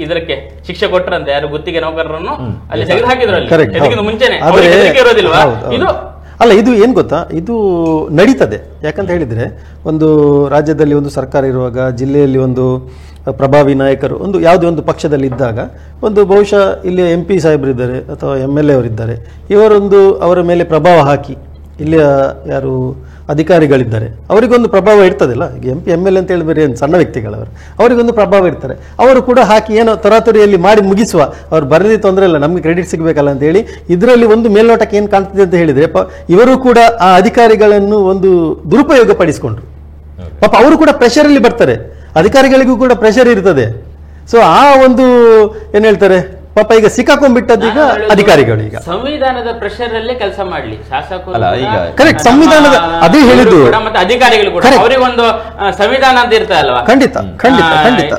[SPEAKER 2] ಇದಕ್ಕೆ ಶಿಕ್ಷೆ ಕೊಟ್ಟರಂತೆ, ಯಾರು ಗುತ್ತಿಗೆ ನೌಕರರನ್ನು ಅಲ್ಲಿ ತೆಗೆದು ಹಾಕಿದ್ರಲ್ಲಿ ಮುಂಚೆನೆ.
[SPEAKER 3] ಅಲ್ಲ, ಇದು ಏನ್ ಗೊತ್ತಾ, ಇದು ನಡೀತದೆ. ಯಾಕಂತ ಹೇಳಿದ್ರೆ ಒಂದು ರಾಜ್ಯದಲ್ಲಿ ಒಂದು ಸರ್ಕಾರ ಇರುವಾಗ, ಜಿಲ್ಲೆಯಲ್ಲಿ ಒಂದು ಪ್ರಭಾವಿ ನಾಯಕರು ಒಂದು ಯಾವುದೇ ಒಂದು ಪಕ್ಷದಲ್ಲಿ ಇದ್ದಾಗ, ಒಂದು ಬಹುಶಃ ಇಲ್ಲಿ MP ಸಾಹೇಬರು ಇದ್ದಾರೆ ಅಥವಾ MLA ಅವರಿದ್ದಾರೆ, ಇವರೊಂದು ಅವರ ಮೇಲೆ ಪ್ರಭಾವ ಹಾಕಿ, ಇಲ್ಲಿಯ ಯಾರು ಅಧಿಕಾರಿಗಳಿದ್ದಾರೆ ಅವರಿಗೊಂದು ಪ್ರಭಾವ ಇರ್ತದಿಲ್ಲ. ಈಗ MP MLA ಅಂತ ಹೇಳಿದ್ರೆ ಏನು ಸಣ್ಣ ವ್ಯಕ್ತಿಗಳವರು, ಅವರಿಗೊಂದು ಪ್ರಭಾವ ಇರ್ತಾರೆ. ಅವರು ಕೂಡ ಹಾಕಿ ಏನೋ ತರಾತುರಿಯಲ್ಲಿ ಮಾಡಿ ಮುಗಿಸುವ, ಅವ್ರು ಬರಲಿ ತೊಂದರೆ ಇಲ್ಲ, ನಮ್ಗೆ ಕ್ರೆಡಿಟ್ ಸಿಗಬೇಕಲ್ಲ ಅಂತ ಹೇಳಿ ಇದರಲ್ಲಿ ಒಂದು ಮೇಲ್ನೋಟಕ್ಕೆ ಏನು ಕಾಣ್ತಿದೆ ಅಂತ ಹೇಳಿದ್ರೆ, ಇವರು ಕೂಡ ಆ ಅಧಿಕಾರಿಗಳನ್ನು ಒಂದು ದುರುಪಯೋಗ ಪಡಿಸಿಕೊಂಡ್ರು. ಪಾಪ ಅವರು ಕೂಡ ಪ್ರೆಷರ್ ಅಲ್ಲಿ ಬರ್ತಾರೆ. ಅಧಿಕಾರಿಗಳಿಗೂ ಕೂಡ ಪ್ರೆಷರ್ ಇರ್ತದೆ. ಸೊ ಆ ಒಂದು ಏನ್ ಹೇಳ್ತಾರೆ ಪಾಪ ಈಗ ಸಿಕ್ಕಾಕೊಂಡ್ಬಿಟ್ಟದ್ದು ಈಗ ಅಧಿಕಾರಿಗಳು ಈಗ
[SPEAKER 2] ಸಂವಿಧಾನದ ಪ್ರೆಷರ್ ಅಲ್ಲೇ ಕೆಲಸ ಮಾಡ್ಲಿ ಶಾಸಕರು
[SPEAKER 1] ಅಲ್ಲ, ಈಗ
[SPEAKER 3] ಕರೆಕ್ಟ್ ಸಂವಿಧಾನದ ಅದೇ ಹೇಳಿದ್ದು
[SPEAKER 2] ಮತ್ತೆ ಅಧಿಕಾರಿಗಳು ಕೂಡ ಅವರಿಗೊಂದು ಸಂವಿಧಾನ ಅಂತ ಇರ್ತದಲ್ವಾ,
[SPEAKER 3] ಖಂಡಿತ ಖಂಡಿತ ಖಂಡಿತ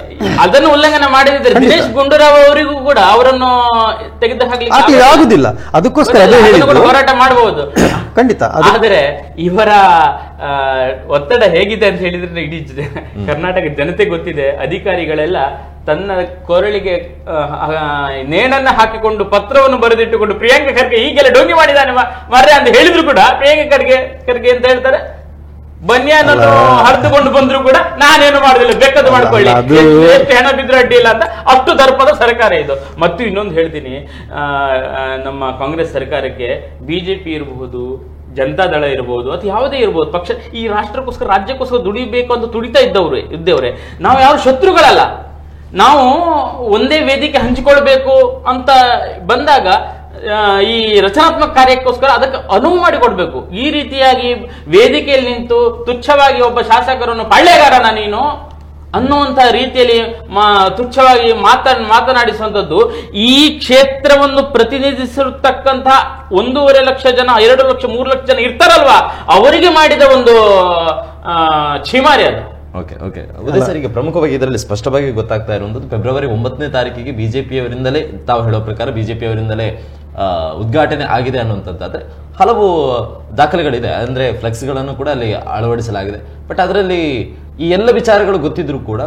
[SPEAKER 2] ಅದನ್ನು ಉಲ್ಲಂಘನೆ ಮಾಡಿದ್ರೆ ದಿನೇಶ್ ಗುಂಡೂರಾವ್ ಅವರಿಗೂ ಕೂಡ ಅವರನ್ನು ತೆಗೆದು ಹಾಕ್ಲಿಕ್ಕೆ
[SPEAKER 3] ಆಗುದಿಲ್ಲ. ಅದಕ್ಕೋಸ್ಕರ ಅದೇ ಹೇಳಿದ್ದು
[SPEAKER 2] ಹೋರಾಟ ಮಾಡಬಹುದು
[SPEAKER 3] ಖಂಡಿತ.
[SPEAKER 2] ಆದರೆ ಇವರ ಒತ್ತಡ ಹೇಗಿದೆ ಅಂತ ಹೇಳಿದ್ರೆ ಇಡೀ ಕರ್ನಾಟಕ ಜನತೆ ಗೊತ್ತಿದೆ. ಅಧಿಕಾರಿಗಳೆಲ್ಲ ತನ್ನ ಕೊರಳಿಗೆ ನೇಣನ್ನ ಹಾಕಿಕೊಂಡು ಪತ್ರವನ್ನು ಬರೆದಿಟ್ಟುಕೊಂಡು ಪ್ರಿಯಾಂಕ ಖರ್ಗೆ ಹೀಗೆಲ್ಲ ಡೋಂಗಿ ಮಾಡಿದ್ದಾನೆ ಮರ್ರೆ ಅಂತ ಹೇಳಿದ್ರು ಕೂಡ ಪ್ರಿಯಾಂಕ ಖರ್ಗೆ ಅಂತ ಹೇಳ್ತಾರೆ, ಬನ್ಯಾನನ್ನು ಹರಿದುಕೊಂಡು ಬಂದ್ರು ಕೂಡ ನಾನೇನು ಮಾಡುದಿಲ್ಲ, ಬೇಕಾದ ಮಾಡ್ಕೊಳ್ಳಿ, ಎಷ್ಟು ಹೆಣ ಬಿದ್ರು ಅಡ್ಡಿ ಇಲ್ಲ ಅಂತ ಅಷ್ಟು ದರ್ಪದ ಸರ್ಕಾರ ಇದು. ಮತ್ತು ಇನ್ನೊಂದು ಹೇಳ್ತೀನಿ, ನಮ್ಮ ಕಾಂಗ್ರೆಸ್ ಸರ್ಕಾರಕ್ಕೆ ಬಿಜೆಪಿ ಇರಬಹುದು, ಜನತಾದಳ ಇರಬಹುದು ಅಥವಾ ಯಾವುದೇ ಇರಬಹುದು ಪಕ್ಷ, ಈ ರಾಷ್ಟ್ರಕ್ಕೋಸ್ಕರ ರಾಜ್ಯಕ್ಕೋಸ್ಕರ ದುಡಿಬೇಕು ಅಂತ ತುಡಿತಾ ಇದ್ದವ್ರೆ. ನಾವು ಯಾರು ಶತ್ರುಗಳಲ್ಲ. ನಾವು ಒಂದೇ ವೇದಿಕೆ ಹಂಚಿಕೊಳ್ಬೇಕು ಅಂತ ಬಂದಾಗ ಈ ರಚನಾತ್ಮಕ ಕಾರ್ಯಕ್ಕೋಸ್ಕರ ಅದಕ್ಕೆ ಅನುವು ಮಾಡಿಕೊಡ್ಬೇಕು. ಈ ರೀತಿಯಾಗಿ ವೇದಿಕೆಯಲ್ಲಿ ನಿಂತು ತುಚ್ಛವಾಗಿ ಒಬ್ಬ ಶಾಸಕರನ್ನು ಪಳ್ಳೆಗಾರನ ನೀನು ಅನ್ನುವಂತ ರೀತಿಯಲ್ಲಿ ತುಚ್ಛವಾಗಿ ಮಾತನಾಡಿಸುವಂಥದ್ದು ಈ ಕ್ಷೇತ್ರವನ್ನು ಪ್ರತಿನಿಧಿಸಿರ್ತಕ್ಕಂಥ 1.5 ಲಕ್ಷ ಜನ, 2 ಲಕ್ಷ, 3 ಲಕ್ಷ ಜನ ಇರ್ತಾರಲ್ವಾ, ಅವರಿಗೆ ಮಾಡಿದ ಒಂದು ಛೀಮಾರಿ ಅದು.
[SPEAKER 1] ಓಕೆ ಓಕೆ ಉದಯ್ ಸರ್, ಈಗ ಪ್ರಮುಖವಾಗಿ ಇದರಲ್ಲಿ ಸ್ಪಷ್ಟವಾಗಿ ಗೊತ್ತಾಗ್ತಾ ಇರುವಂತದ್ದು ಫೆಬ್ರವರಿ 9ನೇ ತಾರೀಕಿಗೆ ಬಿಜೆಪಿಯವರಿಂದಲೇ, ತಾವು ಹೇಳೋ ಪ್ರಕಾರ ಬಿಜೆಪಿಯವರಿಂದಲೇ ಉದ್ಘಾಟನೆ ಆಗಿದೆ ಅನ್ನುವಂಥದ್ದಾದ್ರೆ ಹಲವು ದಾಖಲೆಗಳಿದೆ. ಅಂದ್ರೆ ಫ್ಲೆಕ್ಸ್ಗಳನ್ನು ಕೂಡ ಅಲ್ಲಿ ಅಳವಡಿಸಲಾಗಿದೆ. ಬಟ್ ಅದರಲ್ಲಿ ಈ ಎಲ್ಲ ವಿಚಾರಗಳು ಗೊತ್ತಿದ್ರು ಕೂಡ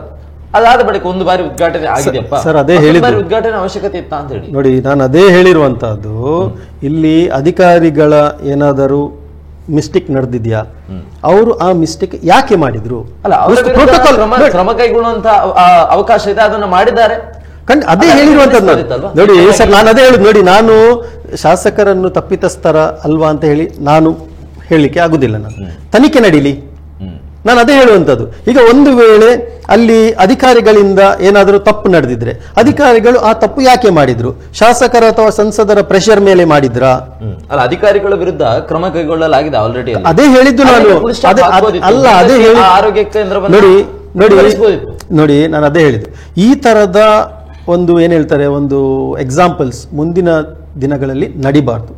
[SPEAKER 1] ಅದಾದ ಬಳಿಕ ಒಂದು ಬಾರಿ ಉದ್ಘಾಟನೆ ಆಗಿದೆಯಪ್ಪ
[SPEAKER 3] ಸರ್, ಅದೇ ಹೇಳಿದ್ರು
[SPEAKER 1] ಉದ್ಘಾಟನೆ ಅವಶ್ಯಕತೆ ಇತ್ತ ಅಂತ ಹೇಳಿ
[SPEAKER 3] ನೋಡಿ. ನಾನು ಅದೇ ಹೇಳಿರುವಂತಹದ್ದು, ಇಲ್ಲಿ ಅಧಿಕಾರಿಗಳ ಏನಾದರೂ ಮಿಸ್ಟೇಕ್ ನಡೆದಿದ್ಯಾ, ಅವರು ಆ ಮಿಸ್ಟೇಕ್ ಯಾಕೆ ಮಾಡಿದ್ರು,
[SPEAKER 1] ಅಲ್ಲ ಪ್ರೋಟೋಕಾಲ್ ಕ್ರಮ ಕೈಗೊಳ್ಳುವಂತ ಅವಕಾಶ ಇದೆ, ಅದನ್ನ ಮಾಡಿದ್ದಾರೆ.
[SPEAKER 3] ಅದೇ ಹೇಳಿರುವಂತದ್ದು ನೋಡಿ ಸರ್, ನಾನು ಅದೇ ಹೇಳುದು ನೋಡಿ, ನಾನು ಶಾಸಕರನ್ನು ತಪ್ಪಿತಸ್ಥರ ಅಲ್ವಾ ಅಂತ ಹೇಳಿ ನಾನು ಹೇಳಲಿಕ್ಕೆ ಆಗುದಿಲ್ಲ. ನಾನು ತನಿಖೆ ನಡೀಲಿ, ನಾನು ಅದೇ ಹೇಳುವಂಥದ್ದು. ಈಗ ಒಂದು ವೇಳೆ ಅಲ್ಲಿ ಅಧಿಕಾರಿಗಳಿಂದ ಏನಾದರೂ ತಪ್ಪು ನಡೆದಿದ್ರೆ ಅಧಿಕಾರಿಗಳು ಆ ತಪ್ಪು ಯಾಕೆ ಮಾಡಿದ್ರು, ಶಾಸಕರ ಅಥವಾ ಸಂಸದರ ಪ್ರೆಷರ್ ಮೇಲೆ ಮಾಡಿದ್ರ?
[SPEAKER 1] ಅಲ್ಲ, ಅಧಿಕಾರಿಗಳ ವಿರುದ್ಧ ಕ್ರಮ ಕೈಗೊಳ್ಳಲಾಗಿದೆ ಆಲ್ರೆಡಿ.
[SPEAKER 3] ಅದೇ ಹೇಳಿದ್ದು ನಾನು. ಅಲ್ಲ, ಅದೇ ಹೇಳಿ
[SPEAKER 1] ಆರೋಗ್ಯ ಕೇಂದ್ರ
[SPEAKER 3] ನೋಡಿ ನೋಡಿ ನೋಡಿ ನಾನು ಅದೇ ಹೇಳಿದ್ದು. ಈ ತರದ ಒಂದು ಏನ್ ಹೇಳ್ತಾರೆ, ಒಂದು ಎಕ್ಸಾಂಪಲ್ಸ್ ಮುಂದಿನ ದಿನಗಳಲ್ಲಿ ನಡಿಬಾರ್ದು.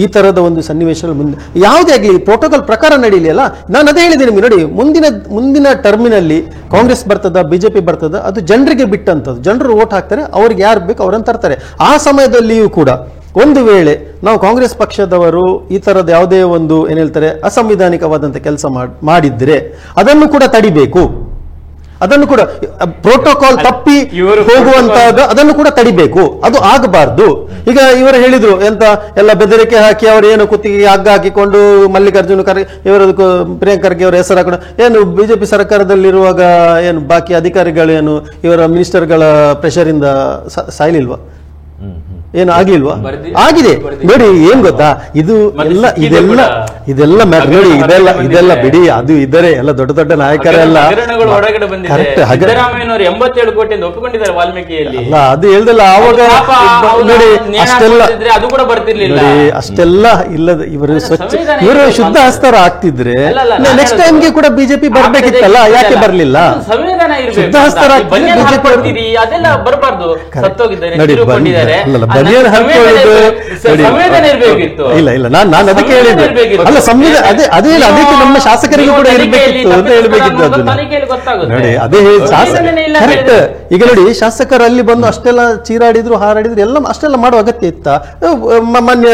[SPEAKER 3] ಈ ತರದ ಒಂದು ಸನ್ನಿವೇಶಗಳು ಮುಂದೆ ಯಾವುದೇ ಆಗಲಿ ಪ್ರೋಟೋಕಾಲ್ ಪ್ರಕಾರ ನಡೀಲಿ ಅಲ್ಲ. ನಾನು ಅದೇ ಹೇಳಿದ್ದೀನಿ ನಿಮಗೆ ನೋಡಿ, ಮುಂದಿನ ಟರ್ಮಿನಲ್ಲಿ ಕಾಂಗ್ರೆಸ್ ಬರ್ತದ, ಬಿಜೆಪಿ ಬರ್ತದ, ಅದು ಜನರಿಗೆ ಬಿಟ್ಟಂಥದ್ದು. ಜನರು ವೋಟ್ ಹಾಕ್ತಾರೆ, ಅವ್ರಿಗೆ ಯಾರು ಬೇಕು ಅವರನ್ನು ತರ್ತಾರೆ. ಆ ಸಮಯದಲ್ಲಿಯೂ ಕೂಡ ಒಂದು ವೇಳೆ ನಾವು ಕಾಂಗ್ರೆಸ್ ಪಕ್ಷದವರು ಈ ತರದ ಯಾವುದೇ ಒಂದು ಏನ್ ಹೇಳ್ತಾರೆ ಅಸಂವಿಧಾನಿಕವಾದಂಥ ಕೆಲಸ ಮಾಡಿದ್ರೆ ಅದನ್ನು ಕೂಡ ತಡಿಬೇಕು. ಅದನ್ನು ಕೂಡ ಪ್ರೋಟೋಕಾಲ್ ತಪ್ಪಿ ಹೋಗುವಂತಾಗ ಅದನ್ನು ಕೂಡ ತಡಿಬೇಕು. ಅದು ಆಗಬಾರ್ದು. ಈಗ ಇವರು ಹೇಳಿದ್ರು ಎಂತ ಎಲ್ಲ ಬೆದರಿಕೆ ಹಾಕಿ ಅವರು ಏನು ಕುತ್ತಿಗೆ ಹಗ್ಗ ಹಾಕಿಕೊಂಡು ಮಲ್ಲಿಕಾರ್ಜುನ ಖರ್ಗೆ ಇವರ ಪ್ರಿಯಾಂಕ ಖರ್ಗೆ ಅವರ ಹೆಸರು ಹಾಕೊಂಡು ಏನು ಬಿಜೆಪಿ ಸರ್ಕಾರದಲ್ಲಿರುವಾಗ ಏನು ಬಾಕಿ ಅಧಿಕಾರಿಗಳು ಏನು ಇವರ ಮಿನಿಸ್ಟರ್ಗಳ ಪ್ರೆಷರ್ ಇಂದ ಸಾಯ್ಲಿಲ್ವಾ, ಏನು ಆಗ್ಲಿಲ್ವಾ? ಆಗಿದೆ ನೋಡಿ. ಏನ್ ಗೊತ್ತಾ, ಇದೆಲ್ಲ ಮ್ಯಾಟರ್ ನೋಡಿ. ಇದೆಲ್ಲ ಬಿಡಿ, ಅದು ಇದರೆ ಎಲ್ಲ ದೊಡ್ಡ ದೊಡ್ಡ ನಾಯಕರೆಲ್ಲ
[SPEAKER 2] $87 ಕೋಟಿ ಒಪ್ಪಿಕೊಂಡಿದ್ದಾರೆ ವಾಲ್ಮೀಕಿಯಲ್ಲಿ.
[SPEAKER 3] ಅಲ್ಲ, ಅದು ಹೇಳ್ದಲ್ಲ ಆವಾಗ ನೋಡಿ, ಅಷ್ಟೆಲ್ಲ ಇಲ್ಲದ ಇವರು ಶುದ್ಧ ಹಸ್ತಾರ ಆಗ್ತಿದ್ರೆ ನೆಕ್ಸ್ಟ್ ಟೈಮ್ಗೆ ಕೂಡ ಬಿಜೆಪಿ ಬರ್ಬೇಕಿತ್ತಲ್ಲ, ಯಾಕೆ ಬರ್ಲಿಲ್ಲ? ಶುದ್ಧ ಹಸ್ತಾರ
[SPEAKER 2] ಅದೆಲ್ಲ ಬರಬಾರ್ದು.
[SPEAKER 3] ಇಲ್ಲ ಇಲ್ಲ, ನಾನು ಅದಕ್ಕೆ ಹೇಳಿದ್ದೆ. ಅಲ್ಲ, ಸಂವಿಧಾನ ಅದೇ ಅದಕ್ಕೆ ನಮ್ಮ ಶಾಸಕರಿಗೂ ಕೂಡ ಇರಬೇಕಿತ್ತು ಅಂತ ಹೇಳ್ಬೇಕಿತ್ತು. ಅದನ್ನ ನೋಡಿ, ಅದೇ ಕರೆಕ್ಟ್. ಈಗ ನೋಡಿ, ಶಾಸಕರು ಅಲ್ಲಿ ಬಂದು ಅಷ್ಟೆಲ್ಲ ಚೀರಾಡಿದ್ರು, ಹಾರಾಡಿದ್ರು, ಎಲ್ಲ ಅಷ್ಟೆಲ್ಲ ಮಾಡುವ ಅಗತ್ಯ ಇತ್ತ? ಮಾನ್ಯ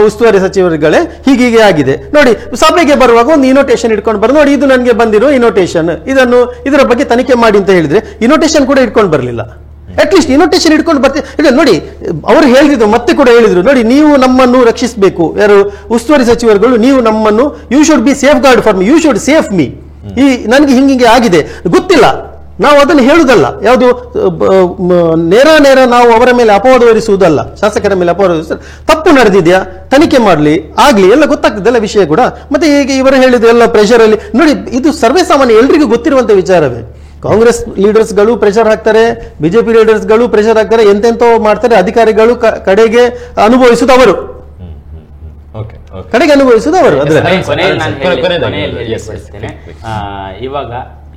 [SPEAKER 3] ಉಸ್ತುವಾರಿ ಸಚಿವರುಗಳೇ ಹೀಗೆ ಆಗಿದೆ ನೋಡಿ, ಸಭೆಗೆ ಬರುವಾಗ ಒಂದು ಇನೋಟೇಷನ್ ಇಟ್ಕೊಂಡು ಬರ್ ನೋಡಿ, ಇದು ನನಗೆ ಬಂದಿರೋ ಇನೋಟೇಷನ್, ಇದರ ಬಗ್ಗೆ ತನಿಖೆ ಮಾಡಿ ಅಂತ ಹೇಳಿದ್ರೆ ಇನೋಟೇಷನ್ ಕೂಡ ಇಟ್ಕೊಂಡು ಬರಲಿಲ್ಲ. ಅಟ್ಲೀಸ್ಟ್ ಇನೋಟೇಷನ್ ಇಟ್ಕೊಂಡು ಬರ್ತೀವಿ ನೋಡಿ. ಅವರು ಹೇಳಿದ್ರು, ಮತ್ತೆ ಕೂಡ ಹೇಳಿದ್ರು ನೋಡಿ, ನೀವು ನಮ್ಮನ್ನು ರಕ್ಷಿಸಬೇಕು, ಯಾರು ಉಸ್ತುವಾರಿ ಸಚಿವರುಗಳು, ನೀವು ನಮ್ಮನ್ನು you should be safeguard for me, you should safe me. ಈ ನನಗೆ ಹಿಂಗೆ ಆಗಿದೆ ಗೊತ್ತಿಲ್ಲ, ನಾವು ಅದನ್ನು ಹೇಳುದಲ್ಲ, ಯಾವುದು ನೇರ ನಾವು ಅವರ ಮೇಲೆ ಅಪವಾದ ಹೊರಿಸುವುದಲ್ಲ, ಶಾಸಕರ ಮೇಲೆ ಅಪವಾದ ತಪ್ಪು ನಡೆದಿದೆಯಾ ತನಿಖೆ ಮಾಡಲಿ, ಆಗ್ಲಿ, ಎಲ್ಲ ಗೊತ್ತಾಗ್ತದೆಲ್ಲ ವಿಷಯ ಕೂಡ. ಮತ್ತೆ ಈಗ ಇವರು ಹೇಳಿದ್ರು ಎಲ್ಲ ಪ್ರೆಷರ್ ಅಲ್ಲಿ ನೋಡಿ, ಇದು ಸರ್ವೇ ಸಾಮಾನ್ಯ ಎಲ್ರಿಗೂ ಗೊತ್ತಿರುವಂತ ವಿಚಾರವೇ. ಕಾಂಗ್ರೆಸ್ ಲೀಡರ್ಸ್ಗಳು ಪ್ರೆಷರ್ ಹಾಕ್ತಾರೆ, ಬಿಜೆಪಿ ಲೀಡರ್ಸ್ಗಳು ಪ್ರೆಷರ್ ಹಾಕ್ತಾರೆ, ಎಂತೆಂತೋ ಮಾಡ್ತಾರೆ. ಅಧಿಕಾರಿಗಳು ಕಡೆಗೆ ಅನುಭವಿಸುವುದು ಅವರು, ಕಡೆಗೆ ಅನುಭವಿಸುವುದು ಅವರು.
[SPEAKER 2] ಇವಾಗ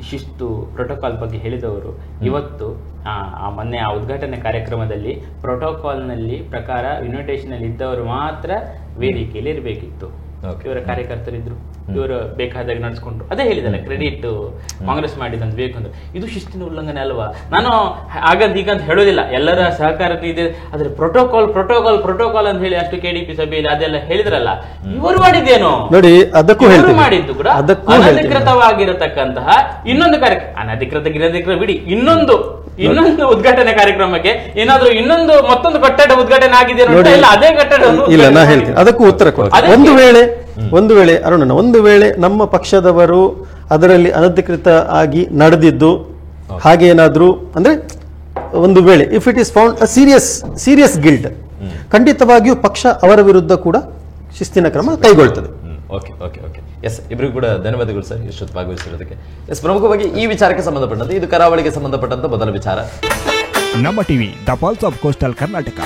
[SPEAKER 2] ಶಿಸ್ತು ಪ್ರೋಟೋಕಾಲ್ ಬಗ್ಗೆ ಹೇಳಿದವರು ಇವತ್ತು ಆ ಮೊನ್ನೆ ಆ ಉದ್ಘಾಟನೆ ಕಾರ್ಯಕ್ರಮದಲ್ಲಿ ಪ್ರೋಟೋಕಾಲ್ನಲ್ಲಿ ಪ್ರಕಾರ ಇನ್ವಿಟೇಷನ್ ಅಲ್ಲಿ ಇದ್ದವರು ಮಾತ್ರ ವೇದಿಕೆಯಲ್ಲಿ ಇರಬೇಕಿತ್ತು. ಇವರ ಕಾರ್ಯಕರ್ತರಿದ್ರು, ಇವರು ಬೇಕಾದಾಗ ನಡೆಸ್ಕೊಂಡ್ರು. ಅದೇ ಹೇಳಿದಲ್ಲ, ಕ್ರೆಡಿಟ್ ಕಾಂಗ್ರೆಸ್ ಮಾಡಿದಂತ ಬೇಕು ಅಂದ್ರೆ ಇದು ಶಿಸ್ತಿನ ಉಲ್ಲಂಘನೆ ಅಲ್ವಾ? ನಾನು ಹಾಗಂತ ಈಗಂತ ಹೇಳೋದಿಲ್ಲ, ಎಲ್ಲರ ಸಹಕಾರ ಇದೆ. ಆದ್ರೆ ಪ್ರೋಟೋಕಾಲ್ ಪ್ರೋಟೋಕಾಲ್ ಪ್ರೋಟೋಕಾಲ್ ಅಂತ ಹೇಳಿ ಅಷ್ಟು ಕೆಡಿಪಿ ಸಭೆಯಲ್ಲಿ ಅದೆಲ್ಲ ಹೇಳಿದ್ರಲ್ಲ, ಇವರು ಮಾಡಿದ್ದೇನು
[SPEAKER 3] ನೋಡಿ, ಅದಕ್ಕೂ
[SPEAKER 2] ಮಾಡಿದ್ದು ಕೂಡ ಅನಧಿಕೃತವಾಗಿರತಕ್ಕಂತಹ ಇನ್ನೊಂದು ಕಾರ್ಯಕ್ರಮ. ಅನಧಿಕೃತ ಬಿಡಿ, ಇನ್ನೊಂದು ಉದ್ಘಾಟನೆ ಕಾರ್ಯಕ್ರಮಕ್ಕೆ ಏನಾದ್ರೂ ಮತ್ತೊಂದು ಕಟ್ಟಡ ಉದ್ಘಾಟನೆ ಆಗಿದೆ ಇಲ್ಲ, ಅದೇ ಕಟ್ಟಡವನ್ನು
[SPEAKER 3] ಇಲ್ಲ, ನಾ ಹೇಳ್ತೀನಿ ಅದಕ್ಕೂ ಉತ್ತರ ಕೊಡ್ತೀನಿ. ಒಂದು ವೇಳೆ ಅರುಣಣ್ಣ, ಒಂದು ವೇಳೆ ನಮ್ಮ ಪಕ್ಷದವರು ಅದರಲ್ಲಿ ಅನಧಿಕೃತ ಆಗಿ ನಡೆದಿದ್ದು ಹಾಗೆ ಏನಾದ್ರೂ ಅಂದ್ರೆ, ಒಂದು ವೇಳೆ if it is found serious guilt, ಖಂಡಿತವಾಗಿಯೂ ಪಕ್ಷ ಅವರ ವಿರುದ್ಧ ಕೂಡ ಶಿಸ್ತಿನ ಕ್ರಮ ಕೈಗೊಳ್ತದೆ.
[SPEAKER 1] ಎಸ್, ಇಬ್ಬರಿಗೂ ಕೂಡ ಧನ್ಯವಾದಗಳು ಸರ್ ಇಷ್ಟೊತ್ತು ಭಾಗವಹಿಸಿರೋದಕ್ಕೆ. ಎಸ್, ಪ್ರಮುಖವಾಗಿ ಈ ವಿಚಾರಕ್ಕೆ ಸಂಬಂಧಪಟ್ಟಂತೆ, ಇದು ಕರಾವಳಿಗೆ ಸಂಬಂಧಪಟ್ಟಂತ ಮೊದಲ ವಿಚಾರ.
[SPEAKER 4] ನಮ್ಮ TV, the pulse of coastal Karnataka.